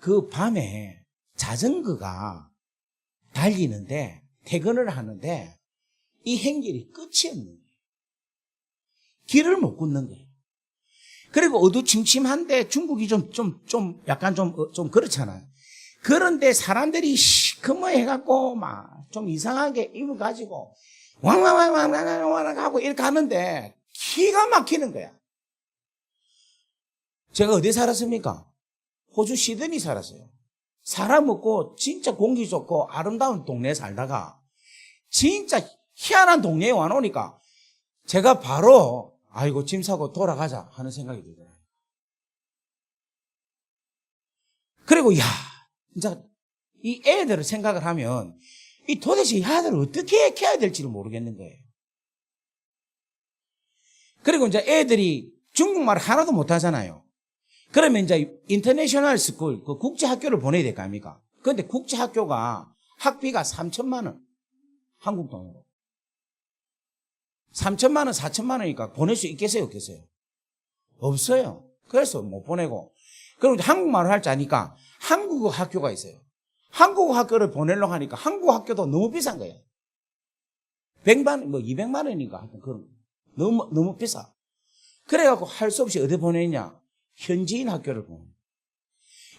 그 밤에 자전거가 달리는데 퇴근을 하는데 이 행길이 끝이 없는 거예요. 길을 못 걷는 거예요. 그리고 어두침침한데 중국이 약간 좀 그렇잖아요. 그런데 사람들이 시커머해갖고 막 좀 이상하게 입어가지고 왕왕왕왕왕왕 하고 이렇게 하는데 기가 막히는 거야. 제가 어디 살았습니까? 호주 시드니 살았어요. 사람 없고 진짜 공기 좋고 아름다운 동네에 살다가 진짜 희한한 동네에 와놓으니까 제가 바로 아이고 짐 싸고 돌아가자 하는 생각이 들더라고요. 그리고 야 진짜 이 애들을 생각을 하면 이 도대체 이 아들을 어떻게 키워야 될지를 모르겠는 거예요. 그리고 이제 애들이 중국말 하나도 못하잖아요. 그러면 이제 인터내셔널 스쿨, 그 국제학교를 보내야 될 거 아닙니까? 그런데 국제학교가 학비가 3천만 원. 한국 돈으로. 3천만 원, 4천만 원이니까 보낼 수 있겠어요, 없겠어요? 없어요. 그래서 못 보내고. 그럼 한국말을 할 줄 아니까 한국어 학교가 있어요. 한국어 학교를 보내려고 하니까 한국어 학교도 너무 비싼 거예요. 100만 원, 200만 원인가 하여튼 그런 너무 비싸. 그래갖고 할 수 없이 어디 보내냐? 현지인 학교를 보내.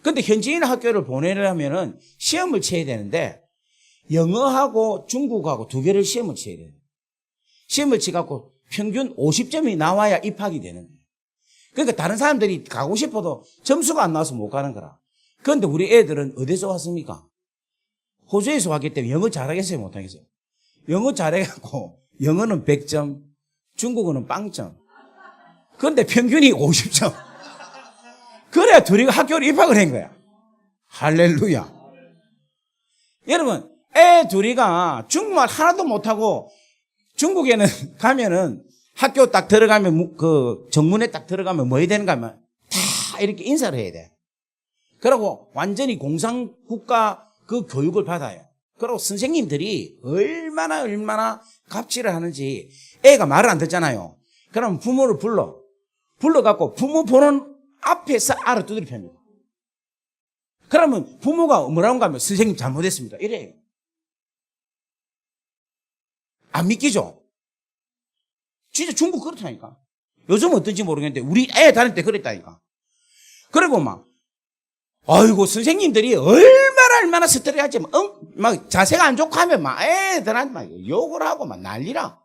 근데 현지인 학교를 보내려면은 시험을 쳐야 되는데 영어하고 중국하고 두 개를 시험을 쳐야 돼요. 시험을 치갖고 평균 50점이 나와야 입학이 되는 거예요. 그러니까 다른 사람들이 가고 싶어도 점수가 안 나와서 못 가는 거라. 그런데 우리 애들은 어디서 왔습니까? 호주에서 왔기 때문에 영어 잘하겠어요? 못하겠어요? 영어 잘해갖고 영어는 100점, 중국어는 0점. 그런데 평균이 50점. 그래야 둘이 학교를 입학을 한 거야. 할렐루야. 여러분, 애 둘이가 중국말 하나도 못하고 중국에는 가면은 학교 딱 들어가면 그 정문에 딱 들어가면 뭐 해야 되는가 하면 다 이렇게 인사를 해야 돼. 그리고 완전히 공산국가 그 교육을 받아요. 그리고 선생님들이 얼마나 갑질을 하는지 애가 말을 안 듣잖아요. 그럼 부모를 불러갖고 부모 보는 앞에서 알아두드려 팹니다. 그러면 부모가 뭐라고 하면 선생님 잘못했습니다. 이래요. 안 믿기죠? 진짜 중국 그렇다니까. 요즘 어떤지 모르겠는데 우리 애 다닐 때 그랬다니까. 그리고 아이고 선생님들이 얼마나 스트레스하지 막 자세가 안 좋고 하면 막 애들한테 막 욕을 하고 막 난리라.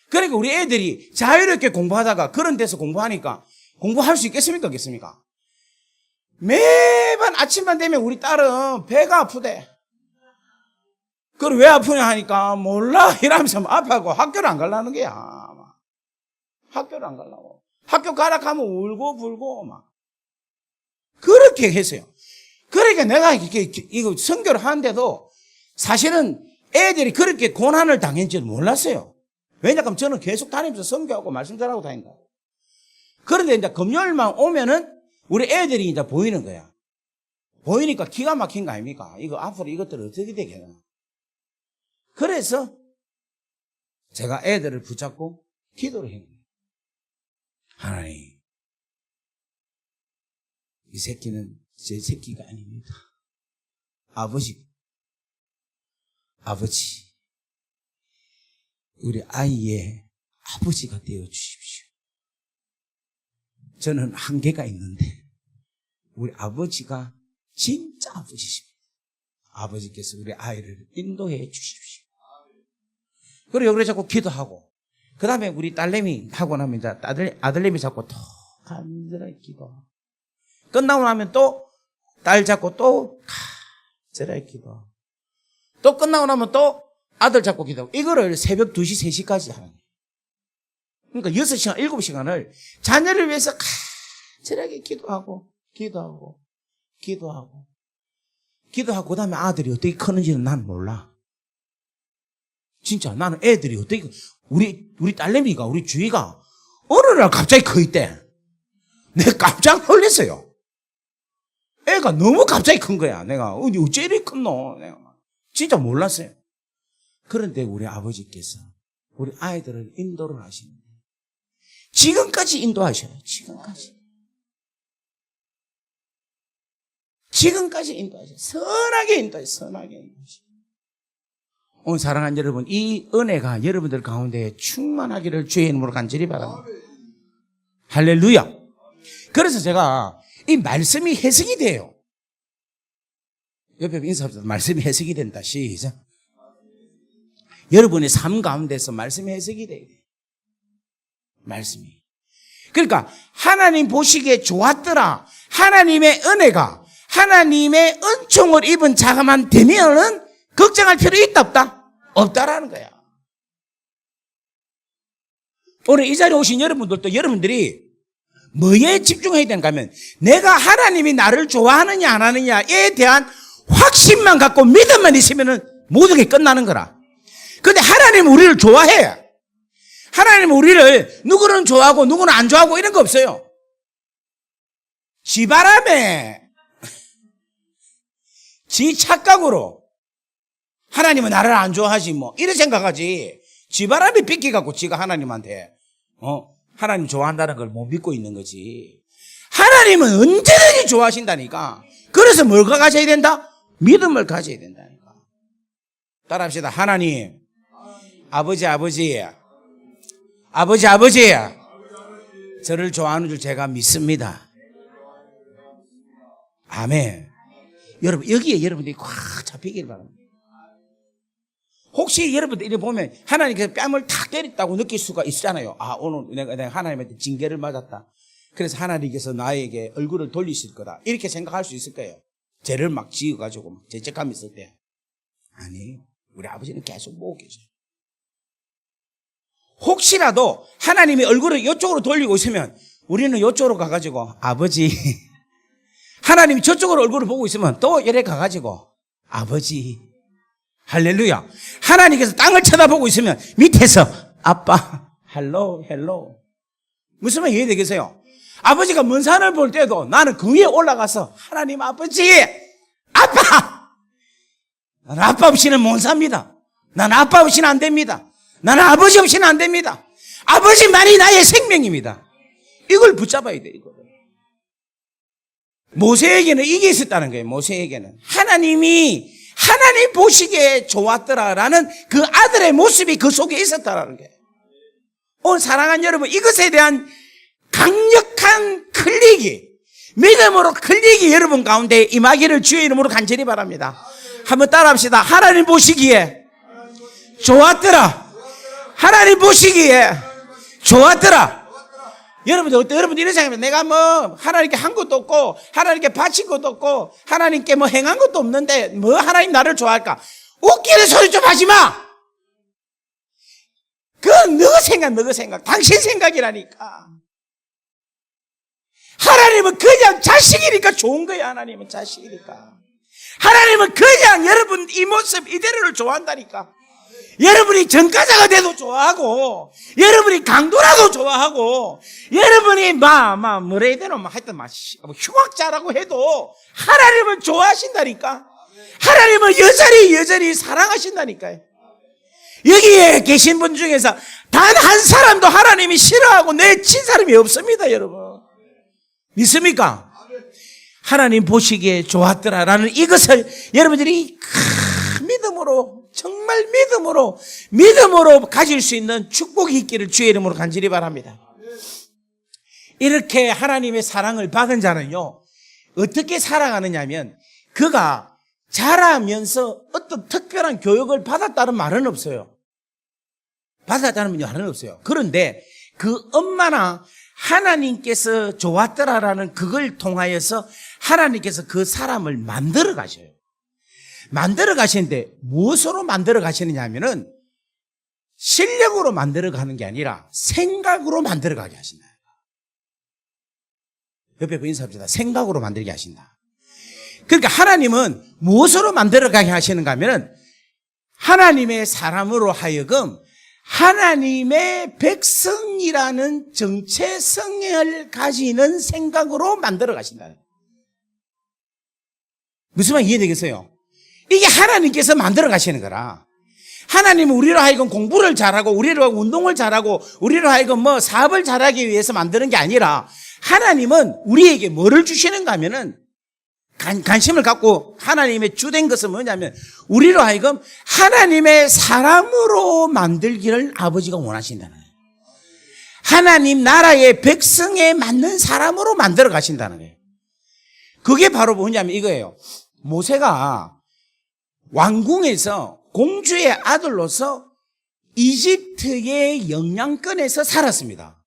그러니까 우리 애들이 자유롭게 공부하다가 그런 데서 공부하니까 공부할 수 있겠습니까? 매번 아침만 되면 우리 딸은 배가 아프대. 그걸 왜 아프냐 하니까 몰라 이러면서 아파하고 학교를 안 가려는 거야. 학교를 안 가려고. 학교 가라 하면 울고 불고 막 그렇게 했어요. 그러니까 내가 이거 선교를 하는데도 사실은 애들이 그렇게 고난을 당한 줄 몰랐어요. 왜냐하면 저는 계속 다니면서 선교하고 말씀 전하고 다닌다. 그런데 이제 금요일만 오면은 우리 애들이 이제 보이는 거야. 보이니까 기가 막힌 거 아닙니까? 이거 앞으로 이것들을 어떻게 되겠나. 그래서 제가 애들을 붙잡고 기도를 한 거예요. 하나님, 이 새끼는 제 새끼가 아닙니다. 아버지, 우리 아이의 아버지가 되어 주십시오. 저는 한계가 있는데 우리 아버지가 진짜 아버지십니다. 아버지께서 우리 아이를 인도해 주십시오. 그리고 그래 자꾸 기도하고 그 다음에 우리 딸내미 하고 나면 이제 아들내미 잡고 또 간절하게 기도. 끝나고 나면 또 딸 잡고 또 간절하게 기도. 또 끝나고 나면 또 아들 잡고 기도하고. 이거를 새벽 2시, 3시까지 하는 거예요. 그러니까 6시간, 7시간을 자녀를 위해서 간절하게 기도하고 그 다음에 아들이 어떻게 크는지는 난 몰라. 진짜 나는 애들이 어떻게, 우리 딸내미가, 우리 주희가 어느 날 갑자기 커 있대. 내가 깜짝 놀랐어요. 애가 너무 갑자기 큰 거야. 내가 어째 이렇게 컸노? 내가 진짜 몰랐어요. 그런데 우리 아버지께서 우리 아이들을 인도를 하시는데 지금까지 인도하셔요. 지금까지 인도하셔요. 선하게 인도하셔요. 오늘 사랑하는 여러분, 이 은혜가 여러분들 가운데 충만하기를 주의 이름으로 간절히 바랍니다. 할렐루야. 그래서 제가 이 말씀이 해석이 돼요. 옆에 인사합시다. 말씀이 해석이 된다. 시작. 여러분의 삶 가운데서 말씀이 해석이 돼야 돼. 말씀이. 그러니까 하나님 보시기에 좋았더라. 하나님의 은혜가 하나님의 은총을 입은 자가만 되면은 걱정할 필요 있다 없다? 없다라는 거야. 오늘 이 자리에 오신 여러분들도 여러분들이 뭐에 집중해야 되는가 하면 내가 하나님이 나를 좋아하느냐 안 하느냐에 대한 확신만 갖고 믿음만 있으면은 모든 게 끝나는 거라. 근데 하나님은 우리를 좋아해. 하나님은 우리를 누구는 좋아하고 누구는 안 좋아하고 이런 거 없어요. 지 바람에 지 착각으로 하나님은 나를 안 좋아하지 뭐 이런 생각하지. 지 바람에 삐끼갖고 지가 하나님한테 하나님 좋아한다는 걸 못 믿고 있는 거지. 하나님은 언제든지 좋아하신다니까. 그래서 뭘 가져야 된다? 믿음을 가져야 된다니까. 따라합시다. 하나님, 아버지, 저를 좋아하는 줄 제가 믿습니다. 아멘. 여러분, 여기에 여러분들이 꽉 잡히길 바랍니다. 혹시 여러분들 이렇게 보면 하나님께서 뺨을 탁 때렸다고 느낄 수가 있잖아요. 아, 오늘 내가 하나님한테 징계를 맞았다. 그래서 하나님께서 나에게 얼굴을 돌리실 거다. 이렇게 생각할 수 있을 거예요. 죄를 막 지어가지고 막 죄책감 있을 때. 아니, 우리 아버지는 계속 보고 계셔요. 혹시라도 하나님이 얼굴을 이쪽으로 돌리고 있으면 우리는 이쪽으로 가가지고 아버지, 하나님이 저쪽으로 얼굴을 보고 있으면 또 이래 가가지고 아버지, 할렐루야. 하나님께서 땅을 쳐다보고 있으면 밑에서 아빠, 헬로. 무슨 말 이해되겠어요? 아버지가 먼 산을 볼 때도 나는 그 위에 올라가서 하나님 아버지, 아빠! 나는 아빠 없이는 못 삽니다. 나는 아빠 없이는 안 됩니다. 나는 아버지 없이는 안 됩니다. 아버지만이 나의 생명입니다. 이걸 붙잡아야 돼, 이거. 모세에게는 이게 있었다는 거예요, 모세에게는. 하나님 보시기에 좋았더라라는 그 아들의 모습이 그 속에 있었다라는 거예요. 오늘 사랑하는 여러분, 이것에 대한 강력한 클릭이, 믿음으로 클릭이 여러분 가운데 임하기를 주의 이름으로 간절히 바랍니다. 한번 따라합시다. 하나님 보시기에 좋았더라. 하나님 보시기에 좋았더라. 여러분들 어때? 여러분들 이런 생각하면 내가 뭐 하나님께 한 것도 없고 하나님께 바친 것도 없고 하나님께 뭐 행한 것도 없는데 뭐 하나님 나를 좋아할까? 웃기는 소리 좀 하지 마. 그건 너 생각 당신 생각이라니까. 하나님은 그냥 자식이니까 좋은 거야. 하나님은 자식이니까. 하나님은 그냥 여러분 이 모습 이대로를 좋아한다니까. 여러분이 전과자가 돼도 좋아하고, 여러분이 강도라도 좋아하고, 여러분이 뭐라 해야 되나, 하여튼 흉악자라고 해도 하나님은 좋아하신다니까. 하나님은 여전히 사랑하신다니까요. 여기에 계신 분 중에서 단 한 사람도 하나님이 싫어하고 내친 사람이 없습니다, 여러분. 믿습니까? 하나님 보시기에 좋았더라라는 이것을 여러분들이 믿음으로, 정말 믿음으로 가질 수 있는 축복이 있기를 주의 이름으로 간절히 바랍니다. 이렇게 하나님의 사랑을 받은 자는요, 어떻게 살아가느냐면, 그가 자라면서 어떤 특별한 교육을 받았다는 말은 없어요. 받았다는 말은 없어요. 그런데 그 엄마나 하나님께서 좋았더라라는 그걸 통하여서 하나님께서 그 사람을 만들어 가셔요. 만들어 가시는데 무엇으로 만들어 가시느냐 하면은 실력으로 만들어 가는 게 아니라 생각으로 만들어 가게 하신다. 옆에 인사합시다. 생각으로 만들게 하신다. 그러니까 하나님은 무엇으로 만들어 가게 하시는가 하면은 하나님의 사람으로 하여금 하나님의 백성이라는 정체성을 가지는 생각으로 만들어 가신다. 무슨 말 이해되겠어요? 이게 하나님께서 만들어 가시는 거라. 하나님은 우리로 하여금 공부를 잘하고 우리로 하여금 운동을 잘하고 우리로 하여금 뭐 사업을 잘하기 위해서 만드는 게 아니라 하나님은 우리에게 뭐를 주시는가 하면은 관심을 갖고 하나님의 주된 것은 뭐냐면 우리로 하여금 하나님의 사람으로 만들기를 아버지가 원하신다는 거예요. 하나님 나라의 백성에 맞는 사람으로 만들어 가신다는 거예요. 그게 바로 뭐냐면 이거예요. 모세가 왕궁에서 공주의 아들로서 이집트의 영향권에서 살았습니다.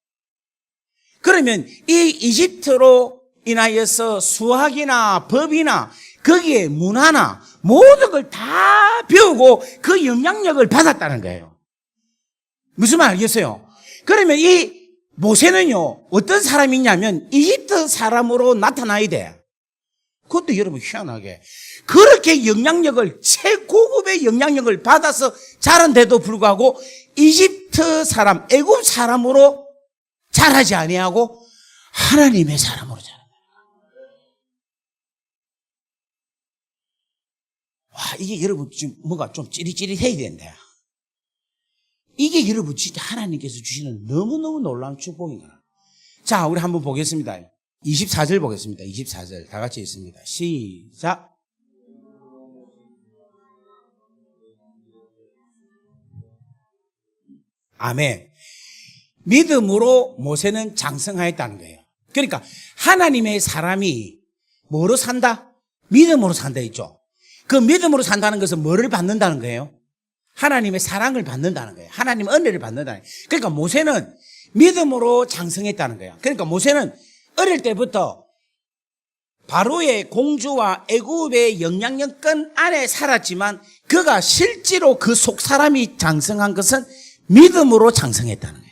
그러면 이 이집트로 인하여서 수학이나 법이나 거기에 문화나 모든 걸 다 배우고 그 영향력을 받았다는 거예요. 무슨 말 알겠어요? 그러면 이 모세는요 어떤 사람이냐면 이집트 사람으로 나타나야 돼. 그것도 여러분 희한하게 그렇게 영향력을 최고급의 영향력을 받아서 자란데도 불구하고 이집트 사람, 애굽 사람으로 자라지 아니하고 하나님의 사람으로 자라. 와, 이게 여러분 지금 뭔가 좀 찌릿찌릿해야 된다. 이게 여러분 진짜 하나님께서 주시는 너무너무 놀라운 축복인 거야. 자, 우리 한번 보겠습니다. 24절 보겠습니다. 24절 다 같이 있습니다. 시작. 아멘. 믿음으로 모세는 장성하였다는 거예요. 그러니까 하나님의 사람이 뭐로 산다? 믿음으로 산다 했죠. 그 믿음으로 산다는 것은 뭐를 받는다는 거예요? 하나님의 사랑을 받는다는 거예요. 하나님 은혜를 받는다는 거예요. 그러니까 모세는 믿음으로 장성했다는 거예요. 그러니까 모세는 어릴 때부터 바로의 공주와 애굽의 영향력권 안에 살았지만 그가 실제로 그 속 사람이 장성한 것은 믿음으로 장성했다는 거예요.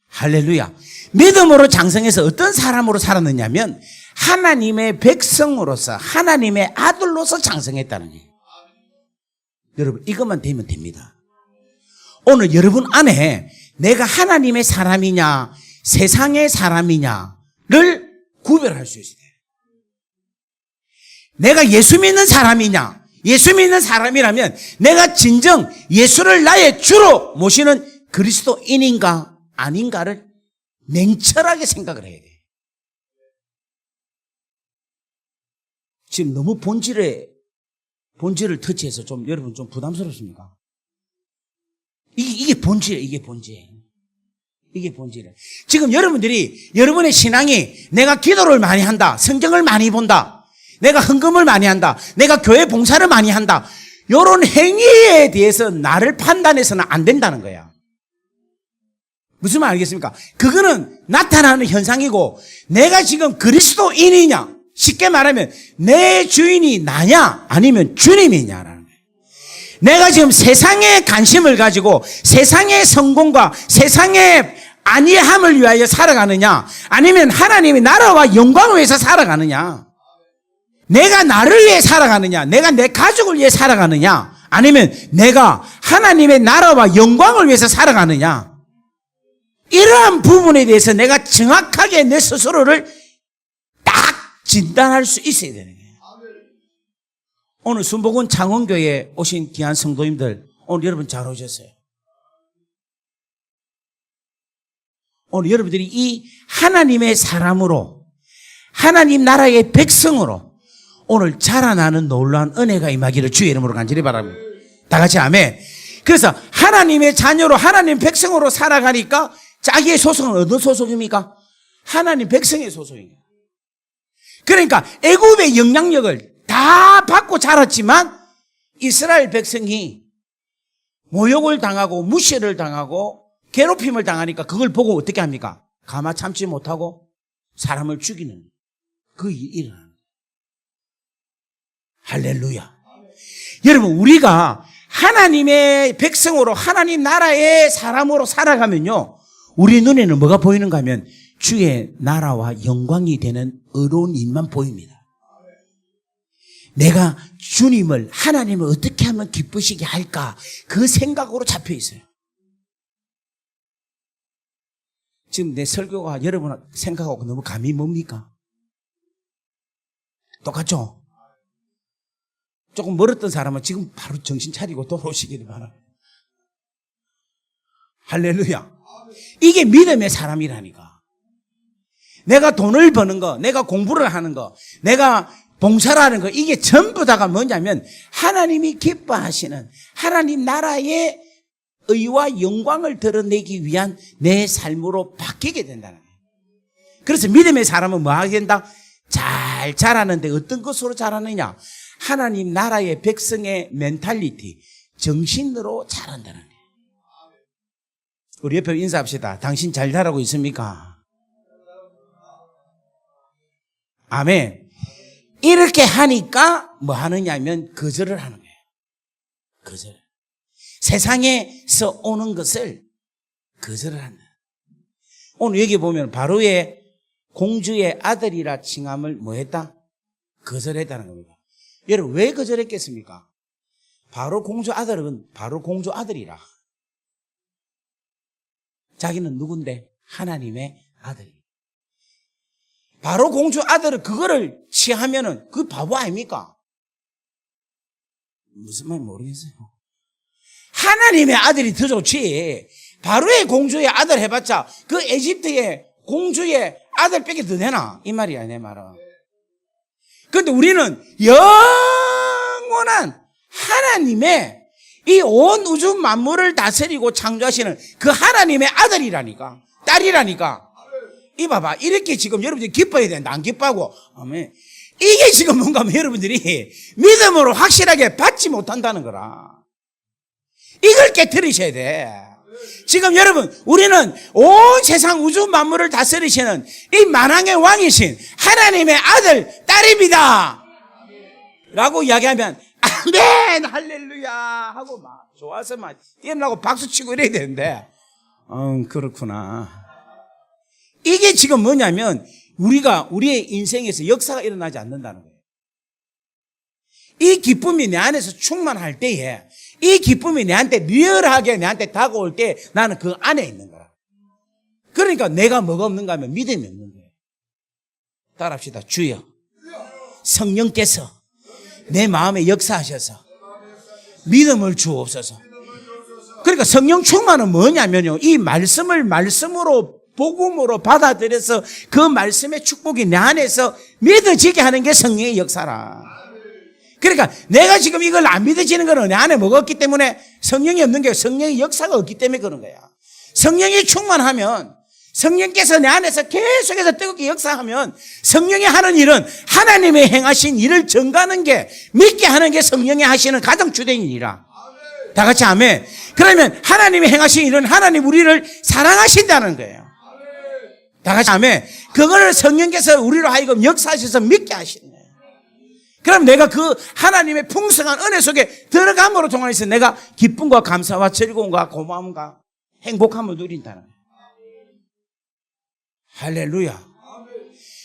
할렐루야. 믿음으로 장성해서 어떤 사람으로 살았느냐면 하나님의 백성으로서 하나님의 아들로서 장성했다는 거예요. 여러분 이것만 되면 됩니다. 오늘 여러분 안에 내가 하나님의 사람이냐 세상의 사람이냐를 구별할 수 있어요. 내가 예수 믿는 사람이냐 예수 믿는 사람이라면 내가 진정 예수를 나의 주로 모시는 그리스도인인가 아닌가를 냉철하게 생각을 해야 돼. 지금 너무 본질을 터치해서 좀 여러분 좀 부담스럽습니까? 이게 본질이에요. 이게 본질이에요. 지금 여러분들이 여러분의 신앙이 내가 기도를 많이 한다, 성경을 많이 본다, 내가 헌금을 많이 한다, 내가 교회 봉사를 많이 한다, 이런 행위에 대해서 나를 판단해서는 안 된다는 거야. 무슨 말 알겠습니까? 그거는 나타나는 현상이고 내가 지금 그리스도인이냐 쉽게 말하면 내 주인이 나냐 아니면 주님이냐라는 거예요. 내가 지금 세상에 관심을 가지고 세상의 성공과 세상의 안위함을 위하여 살아가느냐 아니면 하나님의 나라와 영광을 위해서 살아가느냐, 내가 나를 위해 살아가느냐 내가 내 가족을 위해 살아가느냐 아니면 내가 하나님의 나라와 영광을 위해서 살아가느냐, 이러한 부분에 대해서 내가 정확하게 내 스스로를 딱 진단할 수 있어야 되는 거예요. 오늘 순복음 창원교회에 오신 귀한 성도님들 오늘 여러분 잘 오셨어요. 오늘 여러분들이 이 하나님의 사람으로 하나님 나라의 백성으로 오늘 자라나는 놀라운 은혜가 임하기를 주의 이름으로 간절히 바랍니다. 다 같이 아멘. 그래서 하나님의 자녀로 하나님 백성으로 살아가니까 자기의 소속은 어떤 소속입니까? 하나님 백성의 소속입니다. 그러니까 애굽의 영향력을 다 받고 자랐지만 이스라엘 백성이 모욕을 당하고 무시를 당하고 괴롭힘을 당하니까 그걸 보고 어떻게 합니까? 가마 참지 못하고 사람을 죽이는 그 일이 일어나는 거예요. 할렐루야. 여러분 우리가 하나님의 백성으로 하나님 나라의 사람으로 살아가면요 우리 눈에는 뭐가 보이는가 하면 주의 나라와 영광이 되는 의로운 일만 보입니다. 내가 주님을 하나님을 어떻게 하면 기쁘시게 할까 그 생각으로 잡혀 있어요. 지금 내 설교가 여러분 생각하고 너무 감이 뭡니까? 똑같죠? 조금 멀었던 사람은 지금 바로 정신 차리고 돌아오시기를 바랍니다. 할렐루야. 이게 믿음의 사람이라니까. 내가 돈을 버는 거, 내가 공부를 하는 거, 내가 봉사를 하는 거, 이게 전부 다가 뭐냐면 하나님이 기뻐하시는 하나님 나라의 의와 영광을 드러내기 위한 내 삶으로 바뀌게 된다는 거예요. 그래서 믿음의 사람은 뭐 하게 된다? 잘 자라는데 어떤 것으로 자라느냐? 하나님 나라의 백성의 멘탈리티, 정신으로 자란다는 거예요. 우리 옆에 인사합시다. 당신 잘 자라고 있습니까? 아멘. 이렇게 하니까 뭐 하느냐면 거절을 하는 거예요. 거절. 세상에서 오는 것을 거절을 한다. 오늘 여기 보면 바로의 공주의 아들이라 칭함을 뭐 했다? 거절했다는 겁니다. 여러분 왜 거절했겠습니까? 바로 공주 아들은 바로 공주 아들이라. 자기는 누군데? 하나님의 아들이. 바로 공주 아들은 그거를 취하면은 그 바보 아닙니까? 무슨 말 모르겠어요. 하나님의 아들이 더 좋지. 바로의 공주의 아들 해봤자 그 에집트의 공주의 아들밖에 더 되나? 이 말이야, 내 말은. 그런데 우리는 영원한 하나님의 이 온 우주 만물을 다스리고 창조하시는 그 하나님의 아들이라니까, 딸이라니까. 이 봐봐, 이렇게 지금 여러분들이 기뻐야 된다. 안 기뻐하고. 아멘. 이게 지금 뭔가 하면 여러분들이 믿음으로 확실하게 받지 못한다는 거라. 이걸 깨트리셔야 돼. 지금 여러분, 우리는 온 세상 우주 만물을 다스리시는 이 만왕의 왕이신 하나님의 아들, 딸입니다. 라고 이야기하면 아멘, 할렐루야 하고 막 좋아서 막 뛰어나고 박수치고 이래야 되는데, 그렇구나. 이게 지금 뭐냐면 우리의 인생에서 역사가 일어나지 않는다는 거예요. 이 기쁨이 내 안에서 충만할 때에, 이 기쁨이 내한테 리얼하게 내한테 다가올 때 나는 그 안에 있는 거야. 그러니까 내가 뭐가 없는가 하면 믿음이 없는 거예요. 따라합시다. 주여, 성령께서 내 마음에 역사하셔서 믿음을 주옵소서. 그러니까 성령 충만은 뭐냐면요, 이 말씀을 말씀으로 복음으로 받아들여서 그 말씀의 축복이 내 안에서 믿어지게 하는 게 성령의 역사라. 그러니까 내가 지금 이걸 안 믿어지는 거는 내 안에 뭐가 없기 때문에, 성령이 없는 게 성령의 역사가 없기 때문에 그런 거야. 성령이 충만하면, 성령께서 내 안에서 계속해서 뜨겁게 역사하면 성령이 하는 일은 하나님의 행하신 일을 전가하는 게, 믿게 하는 게 성령이 하시는 가장 주된 일이라. 다 같이 아멘. 그러면 하나님이 행하신 일은 하나님 우리를 사랑하신다는 거예요. 다 같이 아멘. 그거를 성령께서 우리로 하여금 역사하셔서 믿게 하시는 거예요. 그럼 내가 그 하나님의 풍성한 은혜 속에 들어감으로 통해서 내가 기쁨과 감사와 즐거움과 고마움과 행복함을 누린다는 거예요. 할렐루야.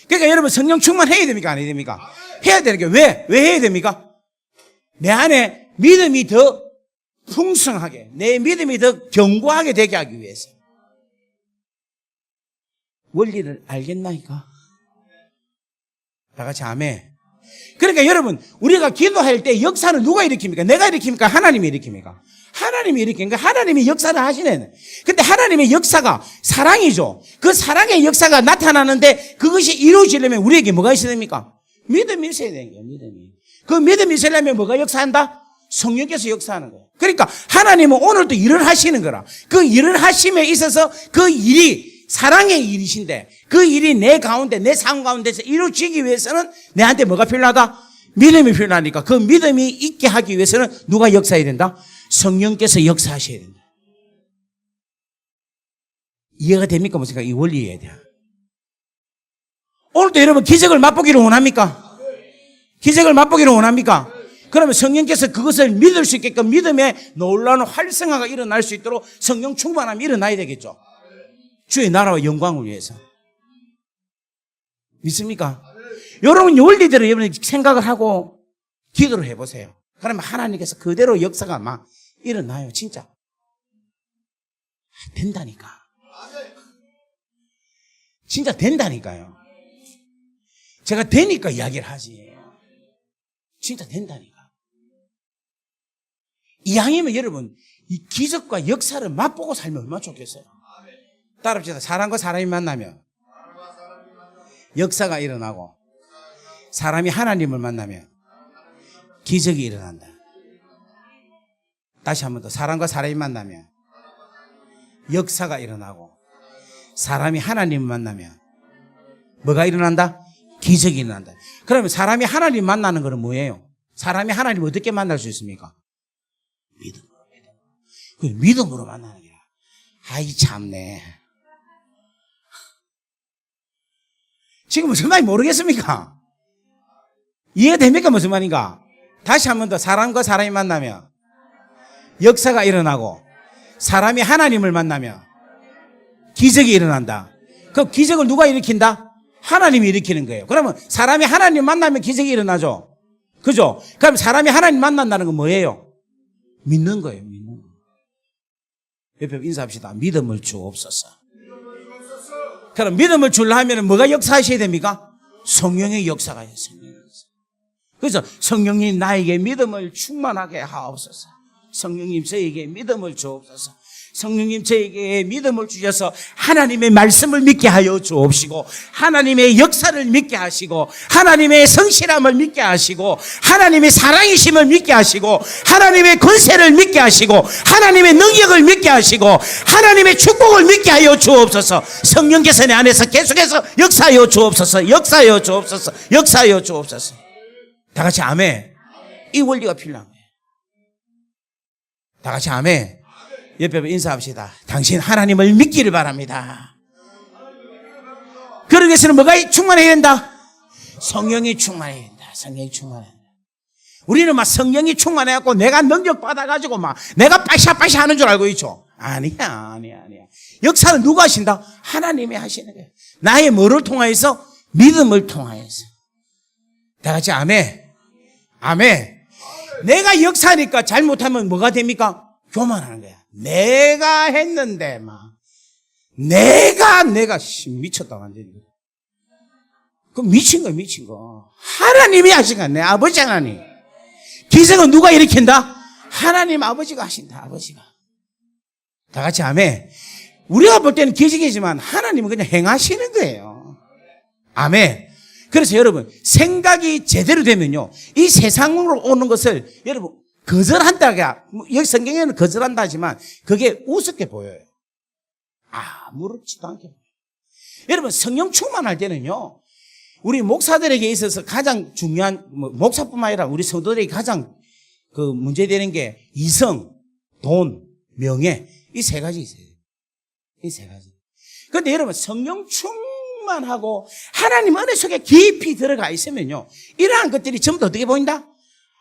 그러니까 여러분, 성령 충만해야 됩니까? 안 해야 됩니까? 해야 되는 게 왜 해야 됩니까? 내 안에 믿음이 더 풍성하게, 내 믿음이 더 견고하게 되게 하기 위해서. 원리를 알겠나이까? 다 같이 아멘. 그러니까 여러분, 우리가 기도할 때 역사는 누가 일으킵니까? 내가 일으킵니까? 하나님이 일으킵니까? 하나님이 일으키니까 하나님이 역사를 하시네. 근데 하나님의 역사가 사랑이죠. 그 사랑의 역사가 나타나는데 그것이 이루어지려면 우리에게 뭐가 있어야 됩니까? 믿음이 있어야 되는 거예요. 믿음이. 그 믿음이 있으려면 뭐가 역사한다? 성령께서 역사하는 거예요. 그러니까 하나님은 오늘도 일을 하시는 거라. 그 일을 하심에 있어서 그 일이 사랑의 일이신데, 그 일이 내 가운데, 내 삶 가운데서 이루어지기 위해서는 내한테 뭐가 필요하다? 믿음이 필요하니까 그 믿음이 있게 하기 위해서는 누가 역사해야 된다? 성령께서 역사하셔야 된다. 이해가 됩니까? 뭡니까? 이 원리에 대한. 오늘도 여러분 기적을 맛보기를 원합니까? 기적을 맛보기를 원합니까? 그러면 성령께서 그것을 믿을 수 있게끔 믿음의 놀라운 활성화가 일어날 수 있도록 성령 충만함이 일어나야 되겠죠. 주의 나라와 영광을 위해서. 믿습니까? 여러분 원리대로 여러분이 생각을 하고 기도를 해보세요. 그러면 하나님께서 그대로 역사가 막 일어나요. 진짜. 된다니까. 진짜 된다니까요. 제가 되니까 이야기를 하지. 진짜 된다니까. 이왕이면 여러분 이 기적과 역사를 맛보고 살면 얼마나 좋겠어요. 따라합시다. 사람과 사람이 만나면 역사가 일어나고, 사람이 하나님을 만나면 기적이 일어난다. 다시 한 번 더. 사람과 사람이 만나면 역사가 일어나고, 사람이 하나님을 만나면 뭐가 일어난다? 기적이 일어난다. 그러면 사람이 하나님 만나는 것은 뭐예요? 사람이 하나님을 어떻게 만날 수 있습니까? 믿음으로. 믿음으로 만나는 거야. 아이 참네. 지금 무슨 말인지 모르겠습니까? 이해됩니까? 무슨 말인가? 다시 한 번 더. 사람과 사람이 만나면 역사가 일어나고, 사람이 하나님을 만나면 기적이 일어난다. 그 기적을 누가 일으킨다? 하나님이 일으키는 거예요. 그러면 사람이 하나님 만나면 기적이 일어나죠. 그죠? 그럼 사람이 하나님 만난다는 건 뭐예요? 믿는 거예요. 믿는 거. 옆에 인사합시다. 믿음을 주옵소서. 그럼 믿음을 주려 하면 뭐가 역사하셔야 됩니까? 성령의 역사가 있어요. 그래서 성령님 나에게 믿음을 충만하게 하옵소서. 성령님 저에게 믿음을 주옵소서. 성령님 저에게 믿음을 주셔서 하나님의 말씀을 믿게 하여 주옵시고, 하나님의 역사를 믿게 하시고, 하나님의 성실함을 믿게 하시고, 하나님의 사랑이심을 믿게 하시고, 하나님의 권세를 믿게 하시고, 하나님의 능력을 믿게 하시고, 하나님의 축복을 믿게 하여 주옵소서. 성령께서 내 안에서 계속해서 역사하여 주옵소서. 역사하여 주옵소서. 역사하여 주옵소서. 다 같이 아멘. 이 원리가 필요한 거예요. 다 같이 아멘. 옆에 인사합시다. 당신 하나님을 믿기를 바랍니다. 그러기 위해서는 뭐가 충만해야 된다? 성령이 충만해야 된다. 성령이 충만해야 된다. 우리는 막 성령이 충만해갖고 내가 능력 받아가지고 막 내가 빠샤빠샤 하는 줄 알고 있죠. 아니야. 역사는 누가 하신다? 하나님이 하시는 거예요. 나의 뭐를 통하여서? 믿음을 통하여서. 다 같이 아멘. 아멘. 내가 역사니까 잘못하면 뭐가 됩니까? 교만하는 거야. 내가 했는데 막 내가 미쳤다 완전히. 그 미친 거. 하나님이 하신 거야. 내 아버지 하나님. 기적은 누가 일으킨다? 하나님 아버지가 하신다. 아버지가. 다 같이 아멘. 우리가 볼 때는 기적이지만 하나님은 그냥 행하시는 거예요. 아멘. 그래서 여러분 생각이 제대로 되면요, 이 세상으로 오는 것을 여러분 거절한다가, 여기 성경에는 거절한다 하지만 그게 우습게 보여요. 아무렇지도 않게 보여요. 여러분 성령 충만할 때는요, 우리 목사들에게 있어서 가장 중요한, 목사뿐만 아니라 우리 성도들에게 가장 그 문제되는 게 이성, 돈, 명예, 이 세 가지 있어요. 이 세 가지. 그런데 여러분 성령 충만하고 하나님 은혜 속에 깊이 들어가 있으면요, 이러한 것들이 전부 다 어떻게 보인다?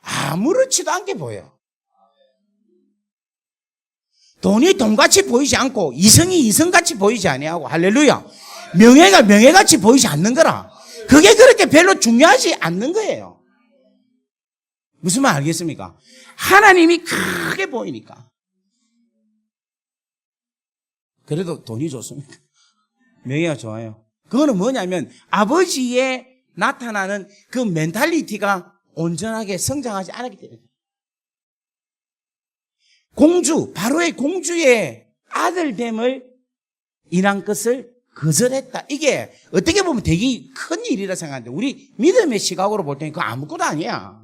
아무렇지도 않게 보여. 돈이 돈같이 보이지 않고 이성이 이성같이 보이지 아니하고, 할렐루야. 명예가 명예같이 보이지 않는 거라. 그게 그렇게 별로 중요하지 않는 거예요. 무슨 말 알겠습니까? 하나님이 크게 보이니까. 그래도 돈이 좋습니까? 명예가 좋아요. 그거는 뭐냐면 아버지의 나타나는 그 멘탈리티가 온전하게 성장하지 않았기 때문에. 공주, 바로의 공주의 아들됨을 인한 것을 거절했다. 이게 어떻게 보면 되게 큰 일이라 생각하는데 우리 믿음의 시각으로 볼 때는 그거 아무것도 아니야.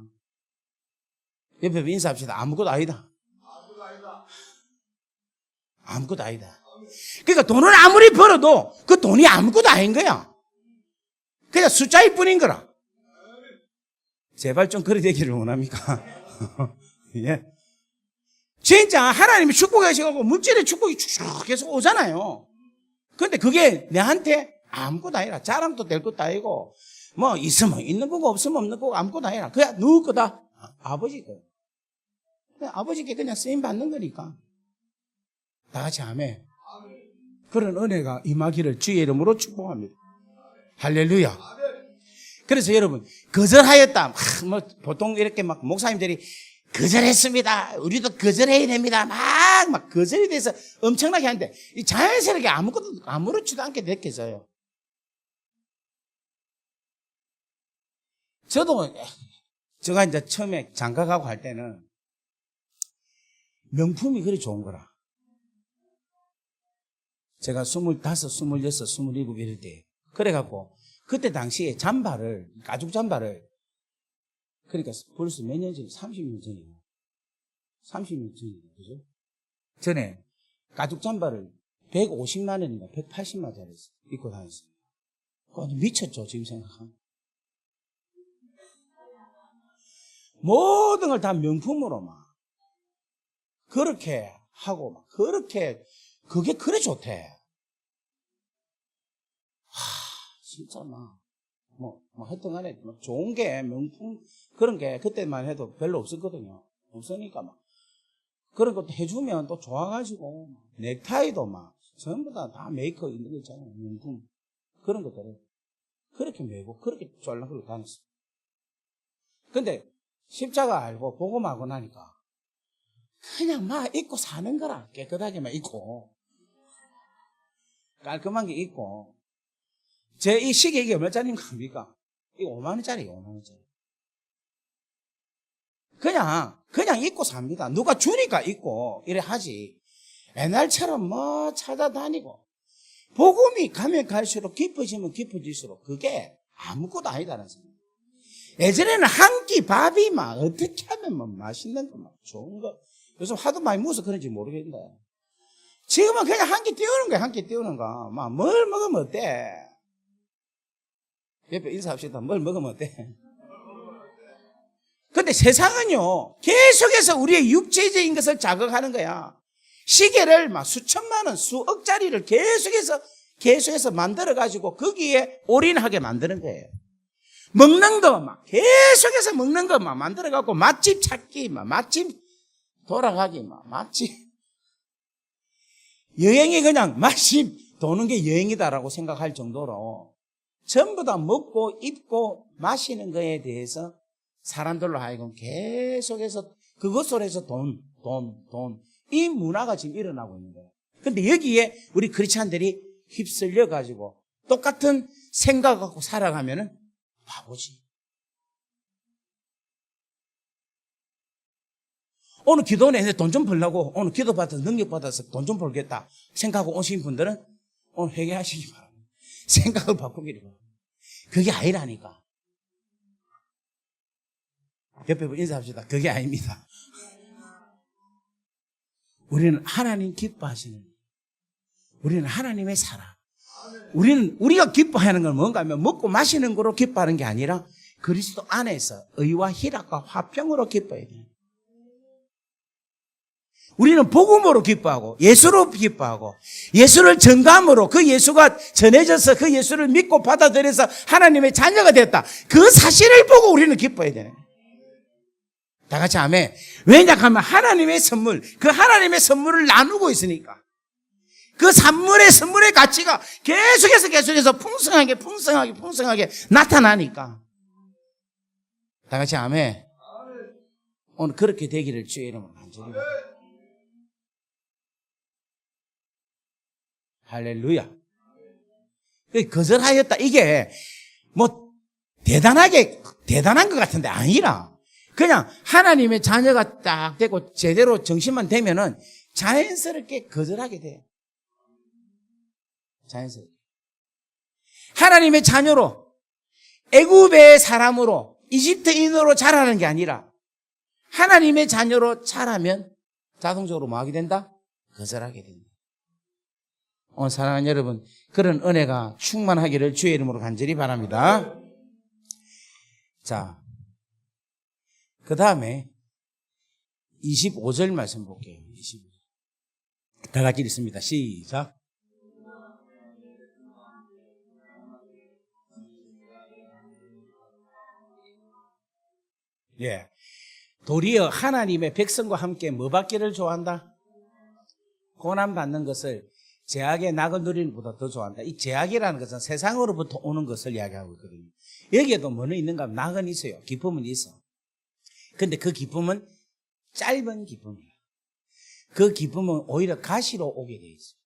옆에 인사합시다. 아무것도 아니다. 아무것도 아니다. 그러니까 돈을 아무리 벌어도 그 돈이 아무것도 아닌 거야. 그냥 숫자일 뿐인 거라. 제발 좀 그리 되기를 원합니까? 예. 진짜 하나님이 축복하시고 물질의 축복이 쭉 계속 오잖아요. 근데 그게 내한테 아무것도 아니라 자랑도 될 것도 아니고 뭐 있으면 있는 거고 없으면 없는 거고 아무것도 아니라 그냥 누구 거다? 아버지 거. 아버지께 그냥 쓰임 받는 거니까. 다 같이 아멘. 그런 은혜가 임하기를 주의 이름으로 축복합니다. 할렐루야. 그래서 여러분 거절하였다. 뭐 보통 이렇게 막 목사님들이 거절했습니다. 우리도 거절해야 됩니다. 막 거절이 돼서 엄청나게 하는데 자연스럽게 아무렇지도 않게 느껴져요. 저도 제가 이제 처음에 장가 가고 할 때는 명품이 그리 좋은 거라. 제가 25, 26, 27 이럴 때 그래갖고 그때 당시에 잠바를, 가죽 잠바를, 그러니까 벌써 몇 년 전에, 30년 전이에요. 30년 전이에요. 그죠? 전에 가죽 잠바를 150만 원인가 180만 원짜리 입고 다녔어요. 완전 미쳤죠, 지금 생각하면. 모든 걸 다 명품으로 막 그렇게 하고 막 그렇게 그게 그래 좋대. 진짜 뭐 하여튼 간에 좋은 게 명품 그런 게 그때만 해도 별로 없었거든요. 없으니까 막 그런 것도 해주면 또 좋아가지고 넥타이도 막 전부 다 메이크업 있는 거 있잖아요. 명품 그런 것들을 그렇게 메고 그렇게 쫄라그러고 다녔어요. 근데 십자가 알고 복음하고 나니까 그냥 막 입고 사는 거라. 깨끗하게만 입고 깔끔한 게 입고. 제 이 시계 이게 얼마짜리입니까? 이거 5만 원짜리예요. 5만 원짜리. 그냥 잊고 삽니다. 누가 주니까 잊고 이래 하지. 옛날처럼 뭐 찾아다니고 복음이 가면 갈수록 깊어지면 깊어질수록 그게 아무것도 아니다라는 생각. 예전에는 한 끼 밥이 막 어떻게 하면 뭐 맛있는 거 막 좋은 거 요즘 하도 많이 먹어서 그런지 모르겠는데 지금은 그냥 한 끼 띄우는 거야. 한 끼 띄우는 거. 막 뭘 먹으면 어때? 옆에 인사합시다. 뭘 먹으면 어때? 근데 세상은요 계속해서 우리의 육체적인 것을 자극하는 거야. 시계를 막 수천만 원, 수억짜리를 계속해서 만들어가지고 거기에 올인하게 만드는 거예요. 먹는 거 막 계속해서 먹는 거 막 만들어갖고 맛집 찾기, 막 맛집 돌아가기, 막 맛집 여행이 그냥 맛집 도는 게 여행이다라고 생각할 정도로 전부 다 먹고 입고 마시는 거에 대해서 사람들로 하여금 계속해서 그것 속에서 돈 이 문화가 지금 일어나고 있는 거예요. 근데 여기에 우리 크리스찬들이 휩쓸려 가지고 똑같은 생각 갖고 살아가면은 바보지. 오늘 기도 내내 돈 좀 벌려고 오늘 기도 받아서 능력 받아서 돈 좀 벌겠다 생각하고 오신 분들은 오늘 회개하시기 바랍니다. 생각을 바꾸기를 바랍니다. 그게 아니라니까. 옆에 분 인사합시다. 그게 아닙니다. 우리는 하나님 기뻐하시는, 우리는 하나님의 사랑. 우리가 기뻐하는 건 뭔가 하면 먹고 마시는 거로 기뻐하는 게 아니라 그리스도 안에서 의와 희락과 화평으로 기뻐해야 돼요. 우리는 복음으로 기뻐하고 예수로 기뻐하고 예수를 전감으로 그 예수가 전해져서 그 예수를 믿고 받아들여서 하나님의 자녀가 됐다. 그 사실을 보고 우리는 기뻐해야 되네. 다 같이 아멘. 왜냐하면 하나님의 선물, 그 하나님의 선물을 나누고 있으니까. 그 선물의 가치가 계속해서 풍성하게 나타나니까. 다 같이 아멘. 오늘 그렇게 되기를 주의 이름으로 간절히 바랍니다. 할렐루야. 거절하였다. 이게 뭐 대단한 것 같은데 아니라 그냥 하나님의 자녀가 딱 되고 제대로 정신만 되면은 자연스럽게 거절하게 돼요. 자연스럽게. 하나님의 자녀로 애굽의 사람으로 이집트인으로 자라는 게 아니라 하나님의 자녀로 자라면 자동적으로 뭐 하게 된다? 거절하게 된다. 오늘 사랑하는 여러분, 그런 은혜가 충만하기를 주의 이름으로 간절히 바랍니다. 자, 그 다음에 25절 말씀 볼게요. 25절. 다 같이 읽습니다. 시작. 예. 도리어 하나님의 백성과 함께 뭐 받기를 좋아한다? 고난받는 것을 제약의 낙을 누리는 것보다 더 좋아한다. 이 제약이라는 것은 세상으로부터 오는 것을 이야기하고 있거든요. 여기에도 뭐는 있는가 하면 낙은 있어요. 기쁨은 있어. 근데 그 기쁨은 짧은 기쁨이에요. 그 기쁨은 오히려 가시로 오게 돼 있어요.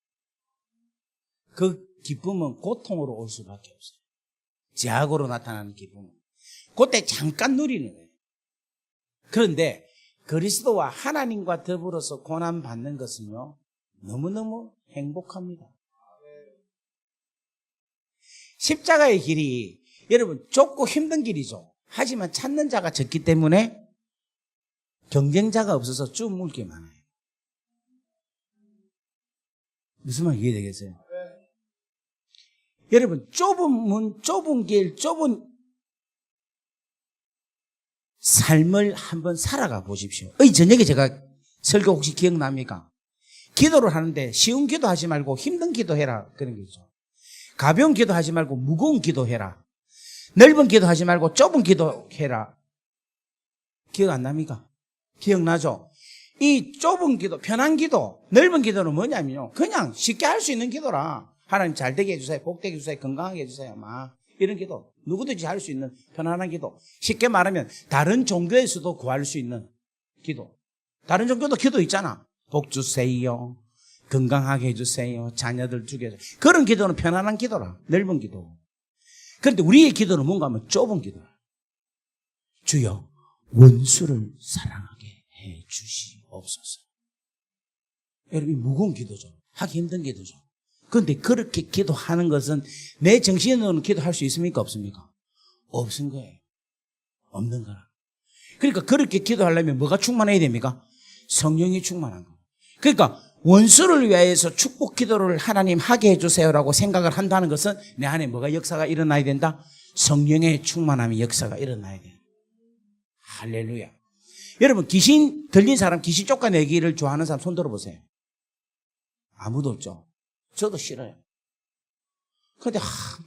그 기쁨은 고통으로 올 수밖에 없어요. 제약으로 나타나는 기쁨은. 그때 잠깐 누리는 거예요. 그런데 그리스도와 하나님과 더불어서 고난받는 것은요, 너무너무 행복합니다. 십자가의 길이 여러분 좁고 힘든 길이죠. 하지만 찾는 자가 적기 때문에 경쟁자가 없어서 쭉 물 게 많아요. 무슨 말 이해되겠어요? 여러분 좁은 문, 좁은 길, 좁은 삶을 한번 살아가 보십시오. 이 저녁에 제가 설교 혹시 기억납니까? 기도를 하는데 쉬운 기도 하지 말고 힘든 기도 해라 그런 게 있죠. 가벼운 기도 하지 말고 무거운 기도 해라. 넓은 기도 하지 말고 좁은 기도 해라. 기억 안 납니까? 기억나죠? 이 좁은 기도, 편한 기도, 넓은 기도는 뭐냐면요, 그냥 쉽게 할 수 있는 기도라. 하나님 잘 되게 해주세요, 복되게 해주세요, 건강하게 해주세요, 막 이런 기도, 누구든지 할 수 있는 편안한 기도. 쉽게 말하면 다른 종교에서도 구할 수 있는 기도. 다른 종교도 기도 있잖아. 복 주세요, 건강하게 해주세요, 자녀들 주게. 그런 기도는 편안한 기도라, 넓은 기도. 그런데 우리의 기도는 뭔가 하면 좁은 기도라. 주여 원수를 사랑하게 해 주시옵소서. 여러분, 무거운 기도죠. 하기 힘든 기도죠. 그런데 그렇게 기도하는 것은 내 정신으로는 기도할 수 있습니까? 없습니까? 없은 거예요. 없는 거라. 그러니까 그렇게 기도하려면 뭐가 충만해야 됩니까? 성령이 충만한 거. 그러니까 원수를 위해서 축복 기도를 하나님 하게 해주세요라고 생각을 한다는 것은 내 안에 뭐가 역사가 일어나야 된다? 성령의 충만함의 역사가 일어나야 돼. 할렐루야. 여러분, 귀신 들린 사람, 귀신 쫓아내기를 좋아하는 사람 손 들어보세요. 아무도 없죠. 저도 싫어요. 근데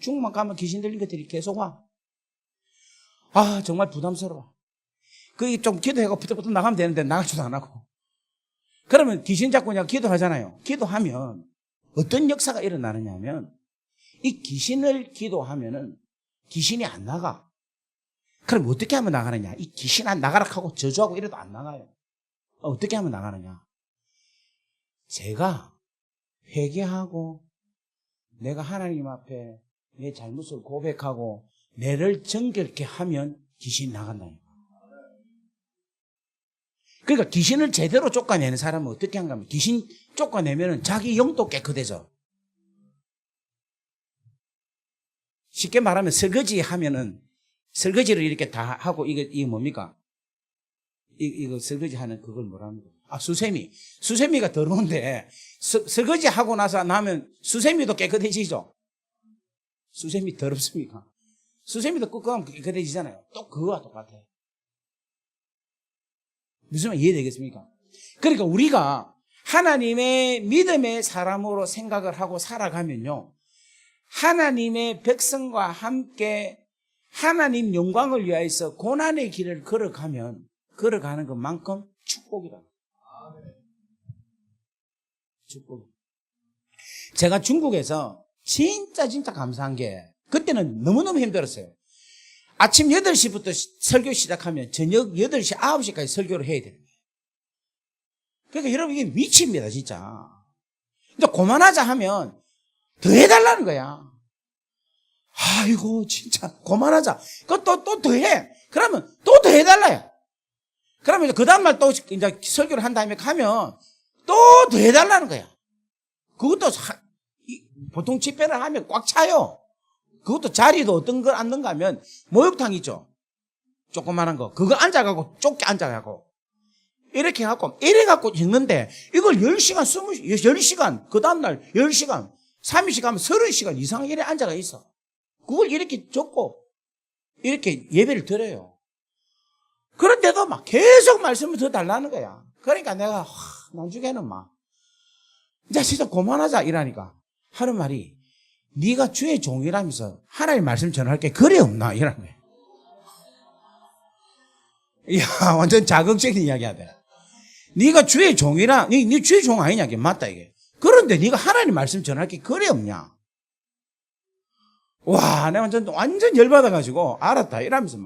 중국만 가면 귀신 들린 것들이 계속 와. 정말 부담스러워. 그게 좀 기도해가 부터부터 나가면 되는데 나가지도 안 하고. 그러면 귀신 잡고 그냥 기도하잖아요. 기도하면 어떤 역사가 일어나느냐 하면 이 귀신을 기도하면은 귀신이 안 나가. 그럼 어떻게 하면 나가느냐? 이 귀신 안 나가라 하고 저주하고 이래도 안 나가요. 어떻게 하면 나가느냐? 제가 회개하고 내가 하나님 앞에 내 잘못을 고백하고 내를 정결케 하면 귀신이 나간다니까. 그러니까 귀신을 제대로 쫓아내는 사람은 어떻게 한가 하면 귀신 쫓아내면은 자기 영도 깨끗해져. 쉽게 말하면 설거지 하면은 설거지를 이렇게 다 하고 이게 뭡니까? 이거 설거지 하는 그걸 뭐라 합니까? 수세미가 더러운데 설거지 하고 나면 수세미도 깨끗해지죠. 수세미 더럽습니까? 수세미도 끄끄하면 깨끗해지잖아요. 또 그거와 똑같아요. 무슨 말 이해되겠습니까? 그러니까 우리가 하나님의 믿음의 사람으로 생각을 하고 살아가면요, 하나님의 백성과 함께 하나님 영광을 위하여서 고난의 길을 걸어가는 것만큼 축복이다. 축복. 제가 중국에서 진짜 감사한 게, 그때는 너무너무 힘들었어요. 아침 8시부터 설교 시작하면 저녁 8시, 9시까지 설교를 해야 됩니다. 그러니까 여러분, 이게 미칩니다, 진짜. 근데 그만하자 하면 더 해달라는 거야. 아이고, 진짜, 그만하자. 또 더 해. 그러면 또 더 해달라요. 그러면 이제 그 다음날 또 이제 설교를 한 다음에 가면 또 더 해달라는 거야. 그것도 보통 집회를 하면 꽉 차요. 그것도 자리도 어떤 걸 앉는가 하면 목욕탕 있죠. 조그만한 거. 그거 앉아가고 좁게 앉아가고. 이렇게 해갖고, 이래갖고 읽는데 이걸 10시간, 10시간, 그 다음날 10시간, 3일씩 가면 30시간 이상 이래 앉아가 있어. 그걸 이렇게 적고, 이렇게 예배를 드려요. 그런데도 막 계속 말씀을 더 달라는 거야. 그러니까 내가, 나중에는 이제 진짜 그만하자, 이러니까. 하는 말이, 네가 주의 종이라면서 하나님 말씀 전할 게 그리 없나? 이러는 거야. 이야, 완전 자극적인 이야기 하대. 네가 주의 종이라, 네 주의 종 아니냐? 이게 맞다, 이게. 그런데 네가 하나님 말씀 전할 게 그리 없냐? 와, 내가 완전 열받아가지고, 알았다, 이러면서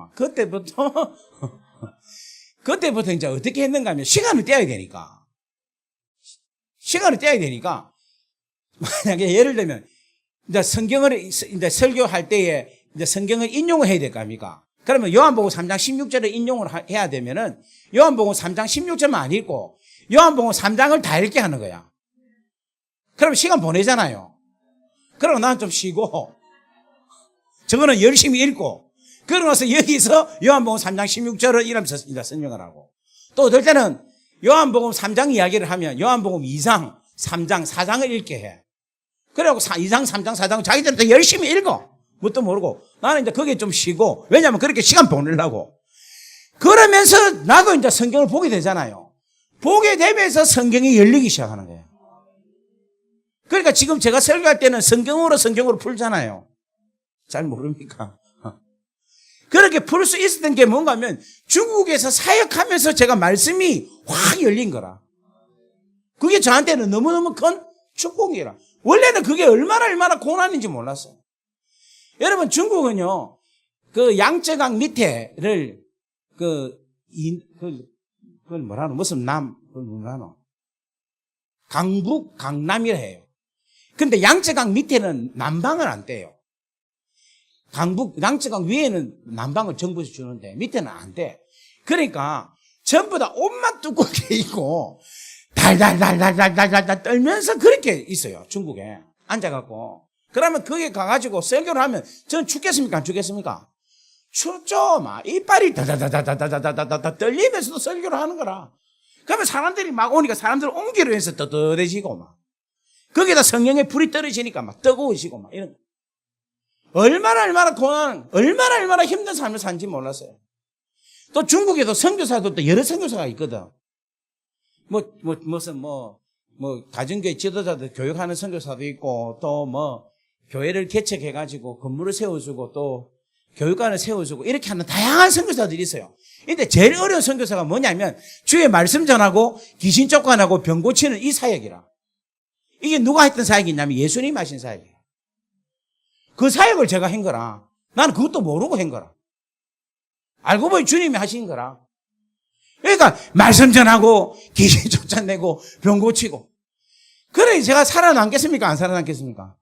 그때부터 이제 어떻게 했는가 하면, 시간을 떼야 되니까, 만약에 예를 들면, 이제 이제 설교할 때에, 이제 성경을 인용을 해야 될 거 아닙니까? 그러면 요한복음 3장 16절을 인용을 해야 되면은, 요한복음 3장 16절만 안 읽고, 요한복음 3장을 다 읽게 하는 거야. 그러면 시간 보내잖아요. 그러고 나는 좀 쉬고, 저거는 열심히 읽고, 그러고 나서 여기서 요한복음 3장 16절을 이러면서 이제 설명을 하고, 또 어떨 때는 요한복음 3장 이야기를 하면 요한복음 2장, 3장, 4장을 읽게 해. 그래갖고 2장, 3장, 4장 자기들도 열심히 읽어. 뭣도 모르고. 나는 이제 거기에 좀 쉬고, 왜냐면 그렇게 시간 보내려고. 그러면서 나도 이제 성경을 보게 되잖아요. 보게 되면서 성경이 열리기 시작하는 거예요. 그러니까 지금 제가 설교할 때는 성경으로 풀잖아요. 잘 모릅니까? 그렇게 풀 수 있었던 게 뭔가 하면 중국에서 사역하면서 제가 말씀이 확 열린 거라. 그게 저한테는 너무너무 큰 축복이라. 원래는 그게 얼마나 고난인지 몰랐어요. 여러분, 중국은요, 그 양쯔강 밑에를 그걸 뭐라노? 무슨 그걸 뭐라노? 강북, 강남이라 해요. 근데 양쯔강 밑에는 난방을 안 떼요. 양쯔강 위에는 난방을 정부에서 주는데 밑에는 안 돼. 그러니까 전부 다 옷만 두껍게 입고 달달달달달달달 떨면서 그렇게 있어요. 중국에 앉아갖고. 그러면 거기 가가지고 설교를 하면 전 죽겠습니까? 안 죽겠습니까? 춥죠. 막 이빨이 다다다다다다다다다 떨리면서도 설교를 하는 거라. 그러면 사람들이 막 오니까 사람들 옮기로 해서 떠떠해지고 막 거기다 성령의 불이 떨어지니까 막 뜨거워지고 막 이런. 얼마나 고난, 얼마나 힘든 삶을 사는지 몰랐어요. 또 중국에도 선교사도 또 여러 선교사가 있거든. 무슨 가정교회 지도자들 교육하는 선교사도 있고, 또 교회를 개척해가지고 건물을 세워주고, 또 교육관을 세워주고, 이렇게 하는 다양한 선교사들이 있어요. 근데 제일 어려운 선교사가 뭐냐면, 주의 말씀 전하고, 귀신 쫓아내고, 병 고치는 이 사역이라. 이게 누가 했던 사역이냐면, 예수님이 하신 사역이에요. 그 사역을 제가 한 거라. 나는 그것도 모르고 한 거라. 알고 보니 주님이 하신 거라. 그러니까 말씀 전하고 귀신 쫓아내고 병 고치고. 그래 제가 살아남겠습니까? 안 살아남겠습니까?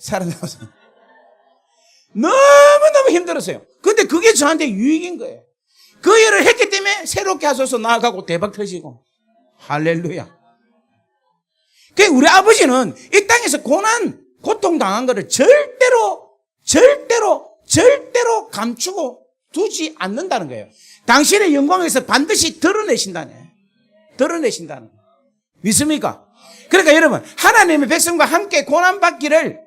살아남았어요. 너무너무 힘들었어요. 근데 그게 저한테 유익인 거예요. 그 일을 했기 때문에 새롭게 하소서 나아가고 대박 터지고. 할렐루야. 그러니까 우리 아버지는 이 땅에서 고통 당한 거를 절대로 감추고 두지 않는다는 거예요. 당신의 영광에서 반드시 드러내신다네. 드러내신다는 거예요. 믿습니까? 그러니까 여러분, 하나님의 백성과 함께 고난받기를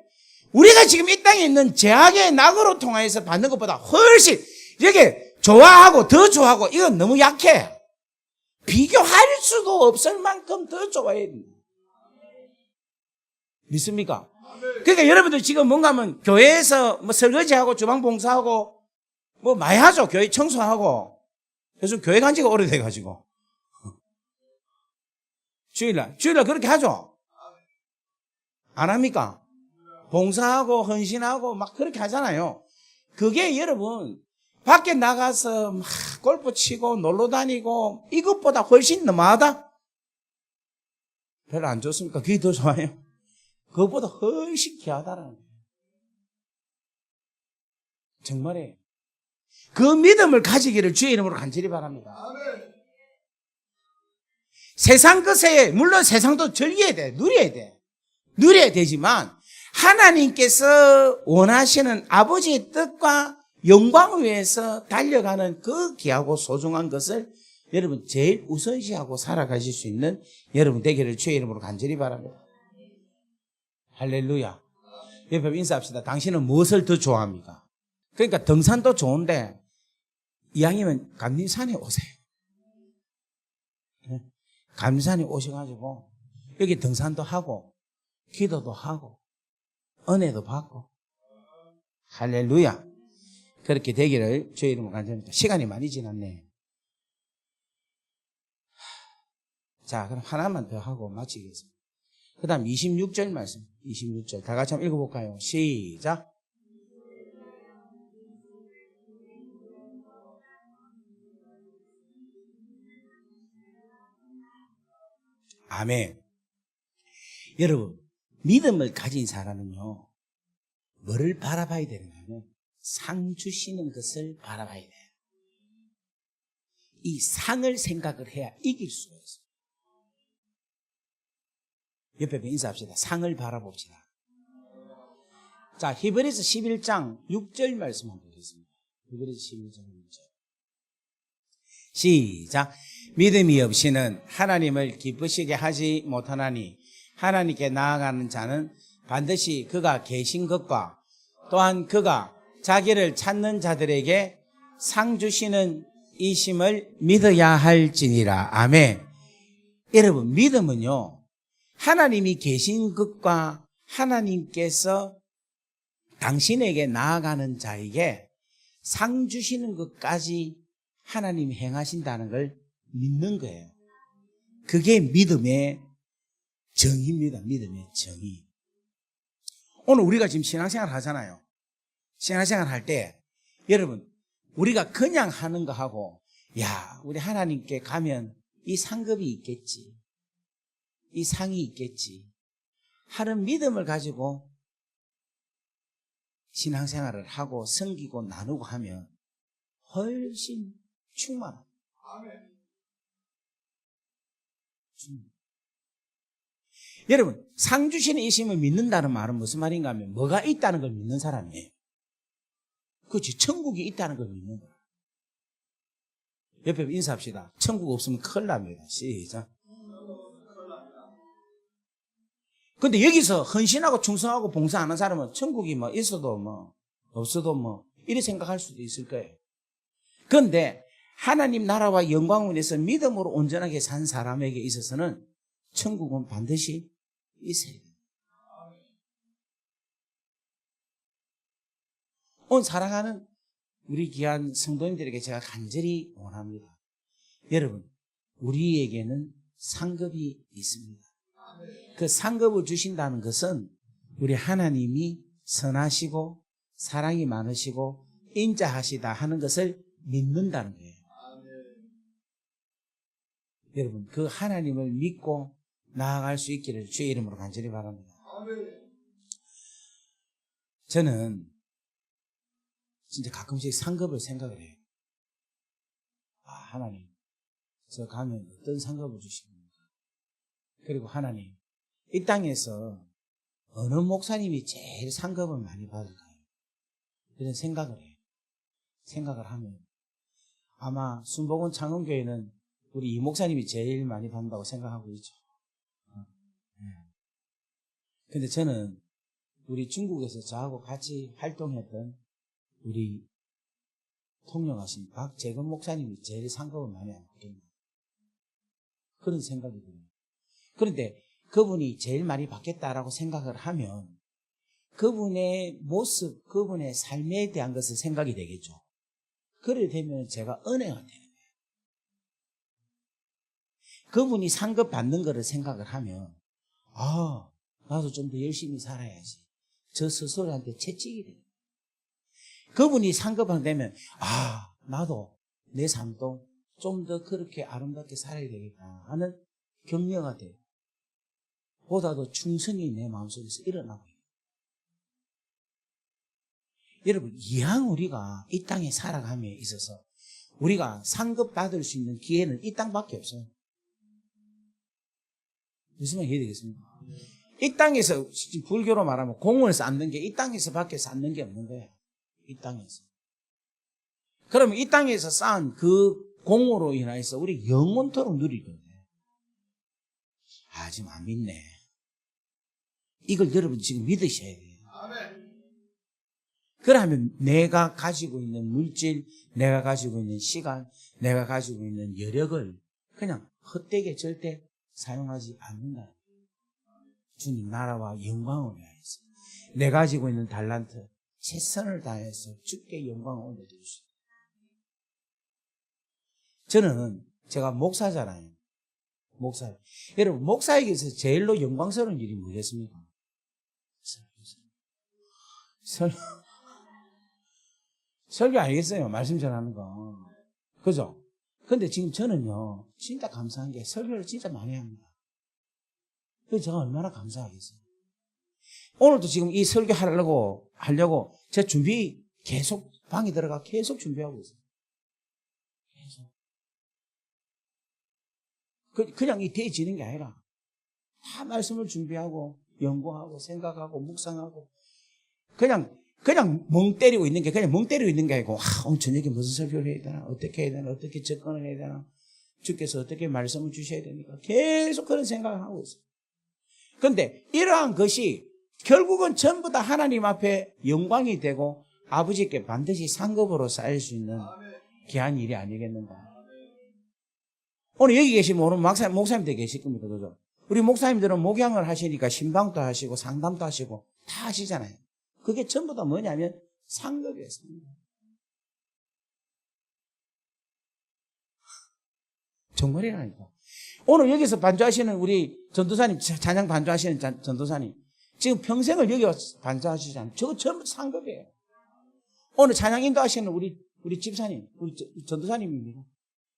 우리가 지금 이 땅에 있는 제약의 낙으로 통하여서 받는 것보다 훨씬 이게 좋아하고 더 좋아하고 이건 너무 약해. 비교할 수도 없을 만큼 더 좋아해야 됩니다. 믿습니까? 그러니까 여러분들 지금 뭔가 하면 교회에서 설거지하고 주방 봉사하고 많이 하죠. 교회 청소하고. 요즘 교회 간 지가 오래돼가지고. 주일날 그렇게 하죠. 안 합니까? 봉사하고 헌신하고 막 그렇게 하잖아요. 그게 여러분 밖에 나가서 막 골프 치고 놀러 다니고 이것보다 훨씬 너무하다? 별로 안 좋습니까? 그게 더 좋아요. 그것보다 훨씬 귀하다라는 거예요. 정말이에요. 그 믿음을 가지기를 주의 이름으로 간절히 바랍니다. 세상 것에 물론 세상도 즐겨야 돼. 누려야 되지만 하나님께서 원하시는 아버지의 뜻과 영광을 위해서 달려가는 그 귀하고 소중한 것을 여러분 제일 우선시하고 살아가실 수 있는 여러분 되기를 주의 이름으로 간절히 바랍니다. 할렐루야. 옆에 인사합시다. 당신은 무엇을 더 좋아합니까? 그러니까 등산도 좋은데 이왕이면 감림산에 오세요. 감림산에 오셔가지고 여기 등산도 하고 기도도 하고 은혜도 받고 할렐루야. 그렇게 되기를 주의 이름으로 간절합니다. 시간이 많이 지났네. 자, 그럼 하나만 더 하고 마치겠습니다. 그 다음 26절 말씀. 26절. 다 같이 한번 읽어볼까요? 시작. 아멘. 여러분, 믿음을 가진 사람은요, 뭐를 바라봐야 되는가 하면, 상 주시는 것을 바라봐야 돼요. 이 상을 생각을 해야 이길 수가 있어요. 옆에 인사합시다. 상을 바라봅시다. 자, 히브리서 11장 6절 말씀 한번 보겠습니다. 히브리서 11장 6절. 시작. 믿음이 없이는 하나님을 기쁘시게 하지 못하나니 하나님께 나아가는 자는 반드시 그가 계신 것과 또한 그가 자기를 찾는 자들에게 상 주시는 이심을 믿어야 할지니라. 아멘. 여러분, 믿음은요, 하나님이 계신 것과 하나님께서 당신에게 나아가는 자에게 상 주시는 것까지 하나님이 행하신다는 걸 믿는 거예요. 그게 믿음의 정의입니다. 믿음의 정의. 오늘 우리가 지금 신앙생활 하잖아요. 신앙생활 할 때 여러분, 우리가 그냥 하는 거 하고, 야, 우리 하나님께 가면 이 상급이 있겠지, 이 상이 있겠지 하는 믿음을 가지고 신앙생활을 하고 섬기고 나누고 하면 훨씬 충만합니다. 여러분, 상 주시는 이심을 믿는다는 말은 무슨 말인가 하면 뭐가 있다는 걸 믿는 사람이에요. 그렇지, 천국이 있다는 걸 믿는 거야. 옆에 인사합시다. 천국 없으면 큰일 납니다. 시작. 근데 여기서 헌신하고 충성하고 봉사하는 사람은 천국이 뭐 있어도 뭐 없어도 뭐 이렇게 생각할 수도 있을 거예요. 그런데 하나님 나라와 영광을 위해서 믿음으로 온전하게 산 사람에게 있어서는 천국은 반드시 있어야 돼요. 오늘 사랑하는 우리 귀한 성도님들에게 제가 간절히 원합니다. 여러분, 우리에게는 상급이 있습니다. 그 상급을 주신다는 것은 우리 하나님이 선하시고 사랑이 많으시고 인자하시다 하는 것을 믿는다는 거예요. 여러분, 그 하나님을 믿고 나아갈 수 있기를 주의 이름으로 간절히 바랍니다. 저는 진짜 가끔씩 상급을 생각을 해요. 아, 하나님, 저 가면 어떤 상급을 주십니까? 그리고 하나님, 이 땅에서 어느 목사님이 제일 상급을 많이 받을까요? 이런 생각을 해요. 생각을 하면 아마 순복음 창원교회는 우리 이 목사님이 제일 많이 받는다고 생각하고 있죠. 근데 저는 우리 중국에서 저하고 같이 활동했던 우리 통령하신 박재근 목사님이 제일 상급을 많이 안 받겠나 그런 생각이 들어요. 그런데 그분이 제일 많이 받겠다라고 생각을 하면 그분의 모습, 그분의 삶에 대한 것을 생각이 되겠죠. 그래 되면 제가 은혜가 되는 거예요. 그분이 상급 받는 거를 생각을 하면 아, 나도 좀 더 열심히 살아야지. 저 스스로한테 채찍이 돼요. 그분이 상급하게 되면 아, 나도 내 삶도 좀 더 그렇게 아름답게 살아야 되겠다 하는 격려가 돼요. 보다도 충성이 내 마음속에서 일어나고 있어요. 여러분, 이왕 우리가 이 땅에 살아감에 있어서 우리가 상급 받을 수 있는 기회는 이 땅밖에 없어요. 무슨 말 이해되겠습니까? 이 땅에서 불교로 말하면 공을 쌓는 게 이 땅에서 밖에 쌓는 게 없는 거예요. 이 땅에서. 그러면 이 땅에서 쌓은 그 공으로 인해서 우리 영원토록 누릴 건데. 아, 지금 안 믿네. 이걸 여러분 지금 믿으셔야 돼요. 그러면 내가 가지고 있는 물질, 내가 가지고 있는 시간, 내가 가지고 있는 여력을 그냥 헛되게 절대 사용하지 않는다. 주님 나라와 영광을 위하여서 내가 가지고 있는 달란트 최선을 다해서 주께 영광을 올려드리십시오. 저는 제가 목사잖아요. 목사. 여러분, 목사에게서 제일로 영광스러운 일이 뭐겠습니까? 설교 알겠어요. 말씀 전하는 거. 그죠? 근데 지금 저는요, 진짜 감사한 게 설교를 진짜 많이 합니다. 그래서 제가 얼마나 감사하겠어요. 오늘도 지금 이 설교 하려고 제 준비 계속 방에 들어가 계속 준비하고 있어요. 계속. 그냥 이 대지는 게 아니라 다 말씀을 준비하고 연구하고 생각하고 묵상하고 그냥 멍 때리고 있는 게 그냥 멍 때리고 있는 게 아니고 오늘 저녁에 무슨 설교를 해야 되나 어떻게 해야 되나 어떻게 접근을 해야 되나 주께서 어떻게 말씀을 주셔야 되니까 계속 그런 생각을 하고 있어요. 그런데 이러한 것이 결국은 전부 다 하나님 앞에 영광이 되고 아버지께 반드시 상급으로 쌓일 수 있는 귀한 일이 아니겠는가. 오늘 여기 계시면 오늘 목사님들 계실 겁니다. 그죠? 우리 목사님들은 목양을 하시니까 신방도 하시고 상담도 하시고 다 하시잖아요. 그게 전부 다 뭐냐면 상급이에요. 정말이라니까. 오늘 여기서 반주하시는 우리 전도사님, 찬양 반주하시는 전도사님, 지금 평생을 여기 와서 반주하시잖아요. 저거 전부 상급이에요. 오늘 찬양 인도하시는 우리 집사님, 우리 전도사님입니다.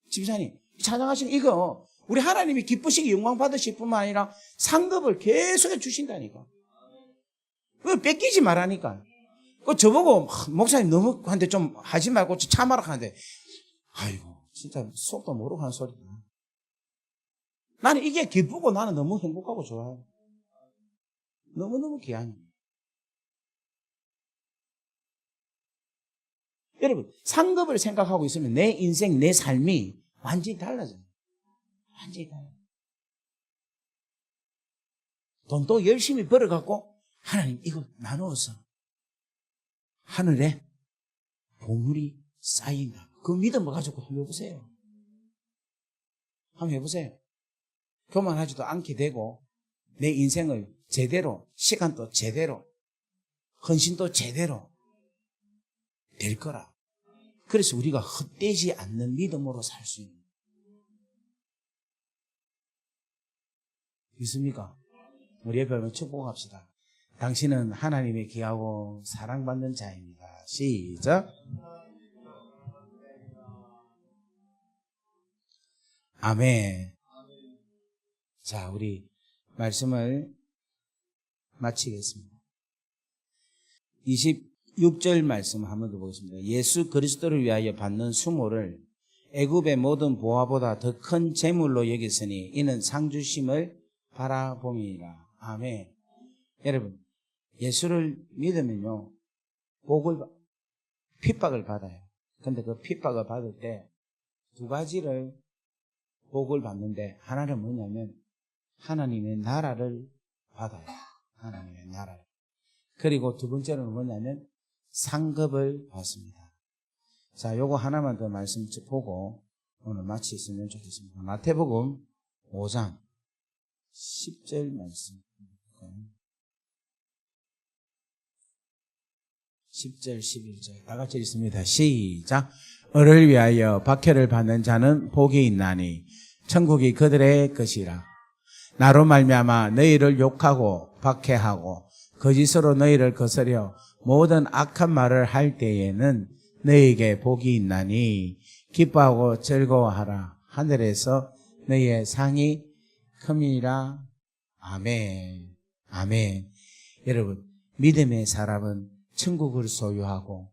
집사님, 찬양하시는 이거 우리 하나님이 기쁘시게 영광 받으실 뿐만 아니라 상급을 계속해 주신다니까. 그걸 뺏기지 말라니까. 그 저보고 목사님 너무 한데 좀 하지 말고 참아라 하는데 아이고 진짜 속도 모르고 하는 소리다. 나는 이게 기쁘고 나는 너무 행복하고 좋아요. 너무너무 귀한. 여러분, 상급을 생각하고 있으면 내 인생, 내 삶이 완전히 달라져요. 완전히 달라요. 돈도 열심히 벌어갖고 하나님 이거 나누어서 하늘에 보물이 쌓인다. 그 믿음을 가지고 한번 해보세요. 한번 해보세요. 교만하지도 않게 되고 내 인생을 제대로, 시간도 제대로, 헌신도 제대로 될 거라. 그래서 우리가 헛되지 않는 믿음으로 살 수 있는. 믿습니까? 우리 옆에 한번 축복합시다. 당신은 하나님의 귀하고 사랑받는 자입니다. 시작. 아멘. 자, 우리 말씀을 마치겠습니다. 26절 말씀 한번 더 보겠습니다. 예수 그리스도를 위하여 받는 수모를 애굽의 모든 보화보다 더 큰 재물로 여겼으니 이는 상 주심을 바라봄이니라. 아멘. 여러분, 예수를 믿으면요, 핍박을 받아요. 근데 그 핍박을 받을 때 두 가지를 복을 받는데, 하나는 뭐냐면 하나님의 나라를 받아요. 하나님의 나라를. 그리고 두 번째로는 뭐냐면 상급을 받습니다. 자, 요거 하나만 더 말씀 보고 오늘 마치셨으면 좋겠습니다. 마태복음 5장 10절 말씀. 10절 11절 다 같이 읽습니다. 시작. 을을 위하여 박해를 받는 자는 복이 있나니 천국이 그들의 것이라. 나로 말미암아 너희를 욕하고 박해하고 거짓으로 너희를 거스려 모든 악한 말을 할 때에는 너희에게 복이 있나니 기뻐하고 즐거워하라. 하늘에서 너희의 상이 큼이라. 아멘. 아멘. 여러분, 믿음의 사람은 천국을 소유하고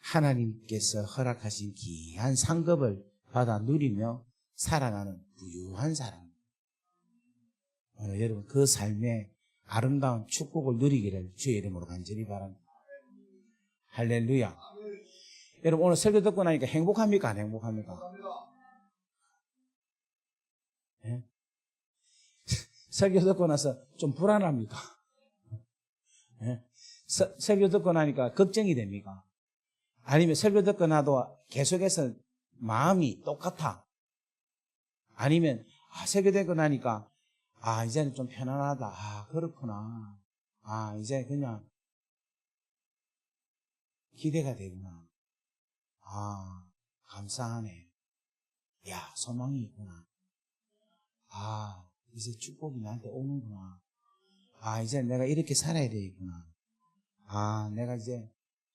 하나님께서 허락하신 귀한 상급을 받아 누리며 살아가는 부유한 사람. 여러분, 그 삶의 아름다운 축복을 누리기를 주의 이름으로 간절히 바랍니다. 할렐루야. 여러분, 오늘 설교 듣고 나니까 행복합니까? 안 행복합니까? 네? 설교 듣고 나서 좀 불안합니까? 네? 설교 듣고 나니까 걱정이 됩니까? 아니면 설교 듣고 나도 계속해서 마음이 똑같아? 아니면 설교 듣고 나니까 이제는 좀 편안하다. 그렇구나. 이제 그냥 기대가 되구나. 감사하네. 야, 소망이 있구나. 이제 축복이 나한테 오는구나. 이제 내가 이렇게 살아야 되겠구나. 내가 이제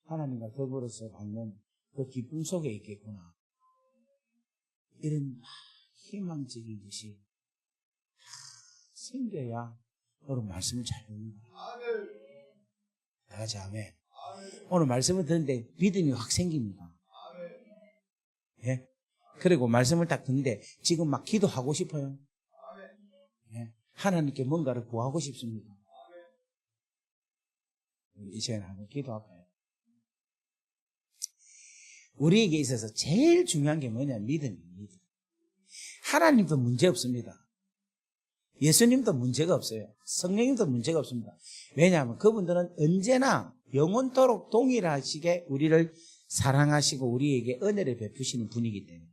하나님과 더불어서 받는 그 기쁨 속에 있겠구나. 이런 희망적인 것이 생겨야 여러분 말씀을 잘 듣는 거예요. 다 같이 아멘. 오늘 말씀을 듣는데 믿음이 확 생깁니다. 예? 그리고 말씀을 딱 듣는데 지금 막 기도하고 싶어요. 예? 하나님께 뭔가를 구하고 싶습니다. 이 시간에 한번 기도할까요? 우리에게 있어서 제일 중요한 게 뭐냐? 믿음입니다. 믿음. 하나님도 문제 없습니다. 예수님도 문제가 없어요. 성령님도 문제가 없습니다. 왜냐하면 그분들은 언제나 영원토록 동일하시게 우리를 사랑하시고 우리에게 은혜를 베푸시는 분이기 때문에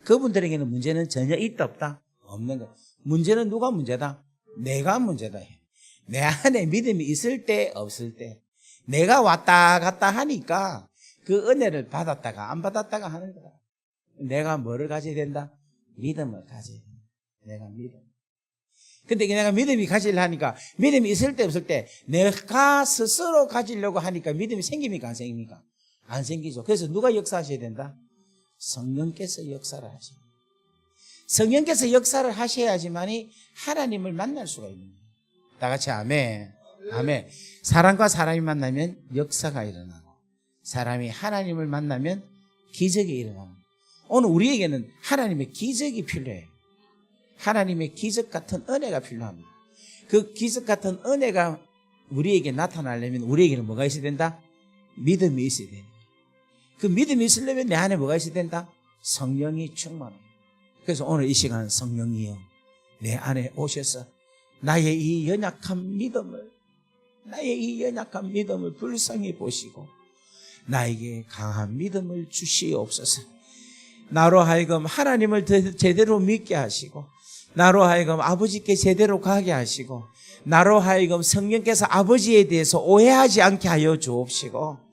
그분들에게는 문제는 전혀 있다 없다? 없는 거예요. 문제는 누가 문제다? 내가 문제다. 내 안에 믿음이 있을 때 없을 때 내가 왔다 갔다 하니까 그 은혜를 받았다가 안 받았다가 하는 거야. 내가 뭐를 가져야 된다? 믿음을 가져야 된다. 내가 믿음. 근데 내가 믿음이 가지려니까 믿음이 있을 때 없을 때 내가 스스로 가지려고 하니까 믿음이 생깁니까? 안 생깁니까? 안 생기죠. 그래서 누가 역사하셔야 된다? 성령께서 역사를 하셔야 된다. 성령께서 역사를 하셔야지만이 하나님을 만날 수가 있는 거예요. 다 같이 아멘. 아멘. 사람과 사람이 만나면 역사가 일어나고 사람이 하나님을 만나면 기적이 일어나는 거예요. 오늘 우리에게는 하나님의 기적이 필요해요. 하나님의 기적 같은 은혜가 필요합니다. 그 기적 같은 은혜가 우리에게 나타나려면 우리에게는 뭐가 있어야 된다? 믿음이 있어야 된다. 그 믿음이 있으려면 내 안에 뭐가 있어야 된다? 성령이 충만해요. 그래서 오늘 이 시간 성령이여 내 안에 오셔서 나의 이 연약한 믿음을 불쌍히 보시고 나에게 강한 믿음을 주시옵소서. 나로 하여금 하나님을 제대로 믿게 하시고 나로 하여금 아버지께 제대로 가게 하시고 나로 하여금 성령께서 아버지에 대해서 오해하지 않게 하여 주옵시고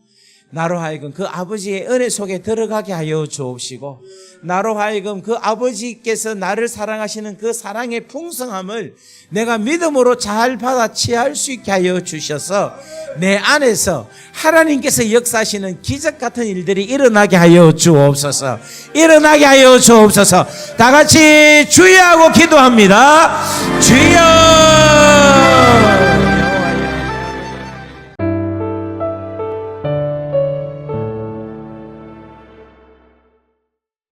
나로 하여금 그 아버지의 은혜 속에 들어가게 하여 주옵시고 나로 하여금 그 아버지께서 나를 사랑하시는 그 사랑의 풍성함을 내가 믿음으로 잘 받아 취할 수 있게 하여 주셔서 내 안에서 하나님께서 역사하시는 기적 같은 일들이 일어나게 하여 주옵소서. 일어나게 하여 주옵소서. 다 같이 주여 하고 기도합니다. 주여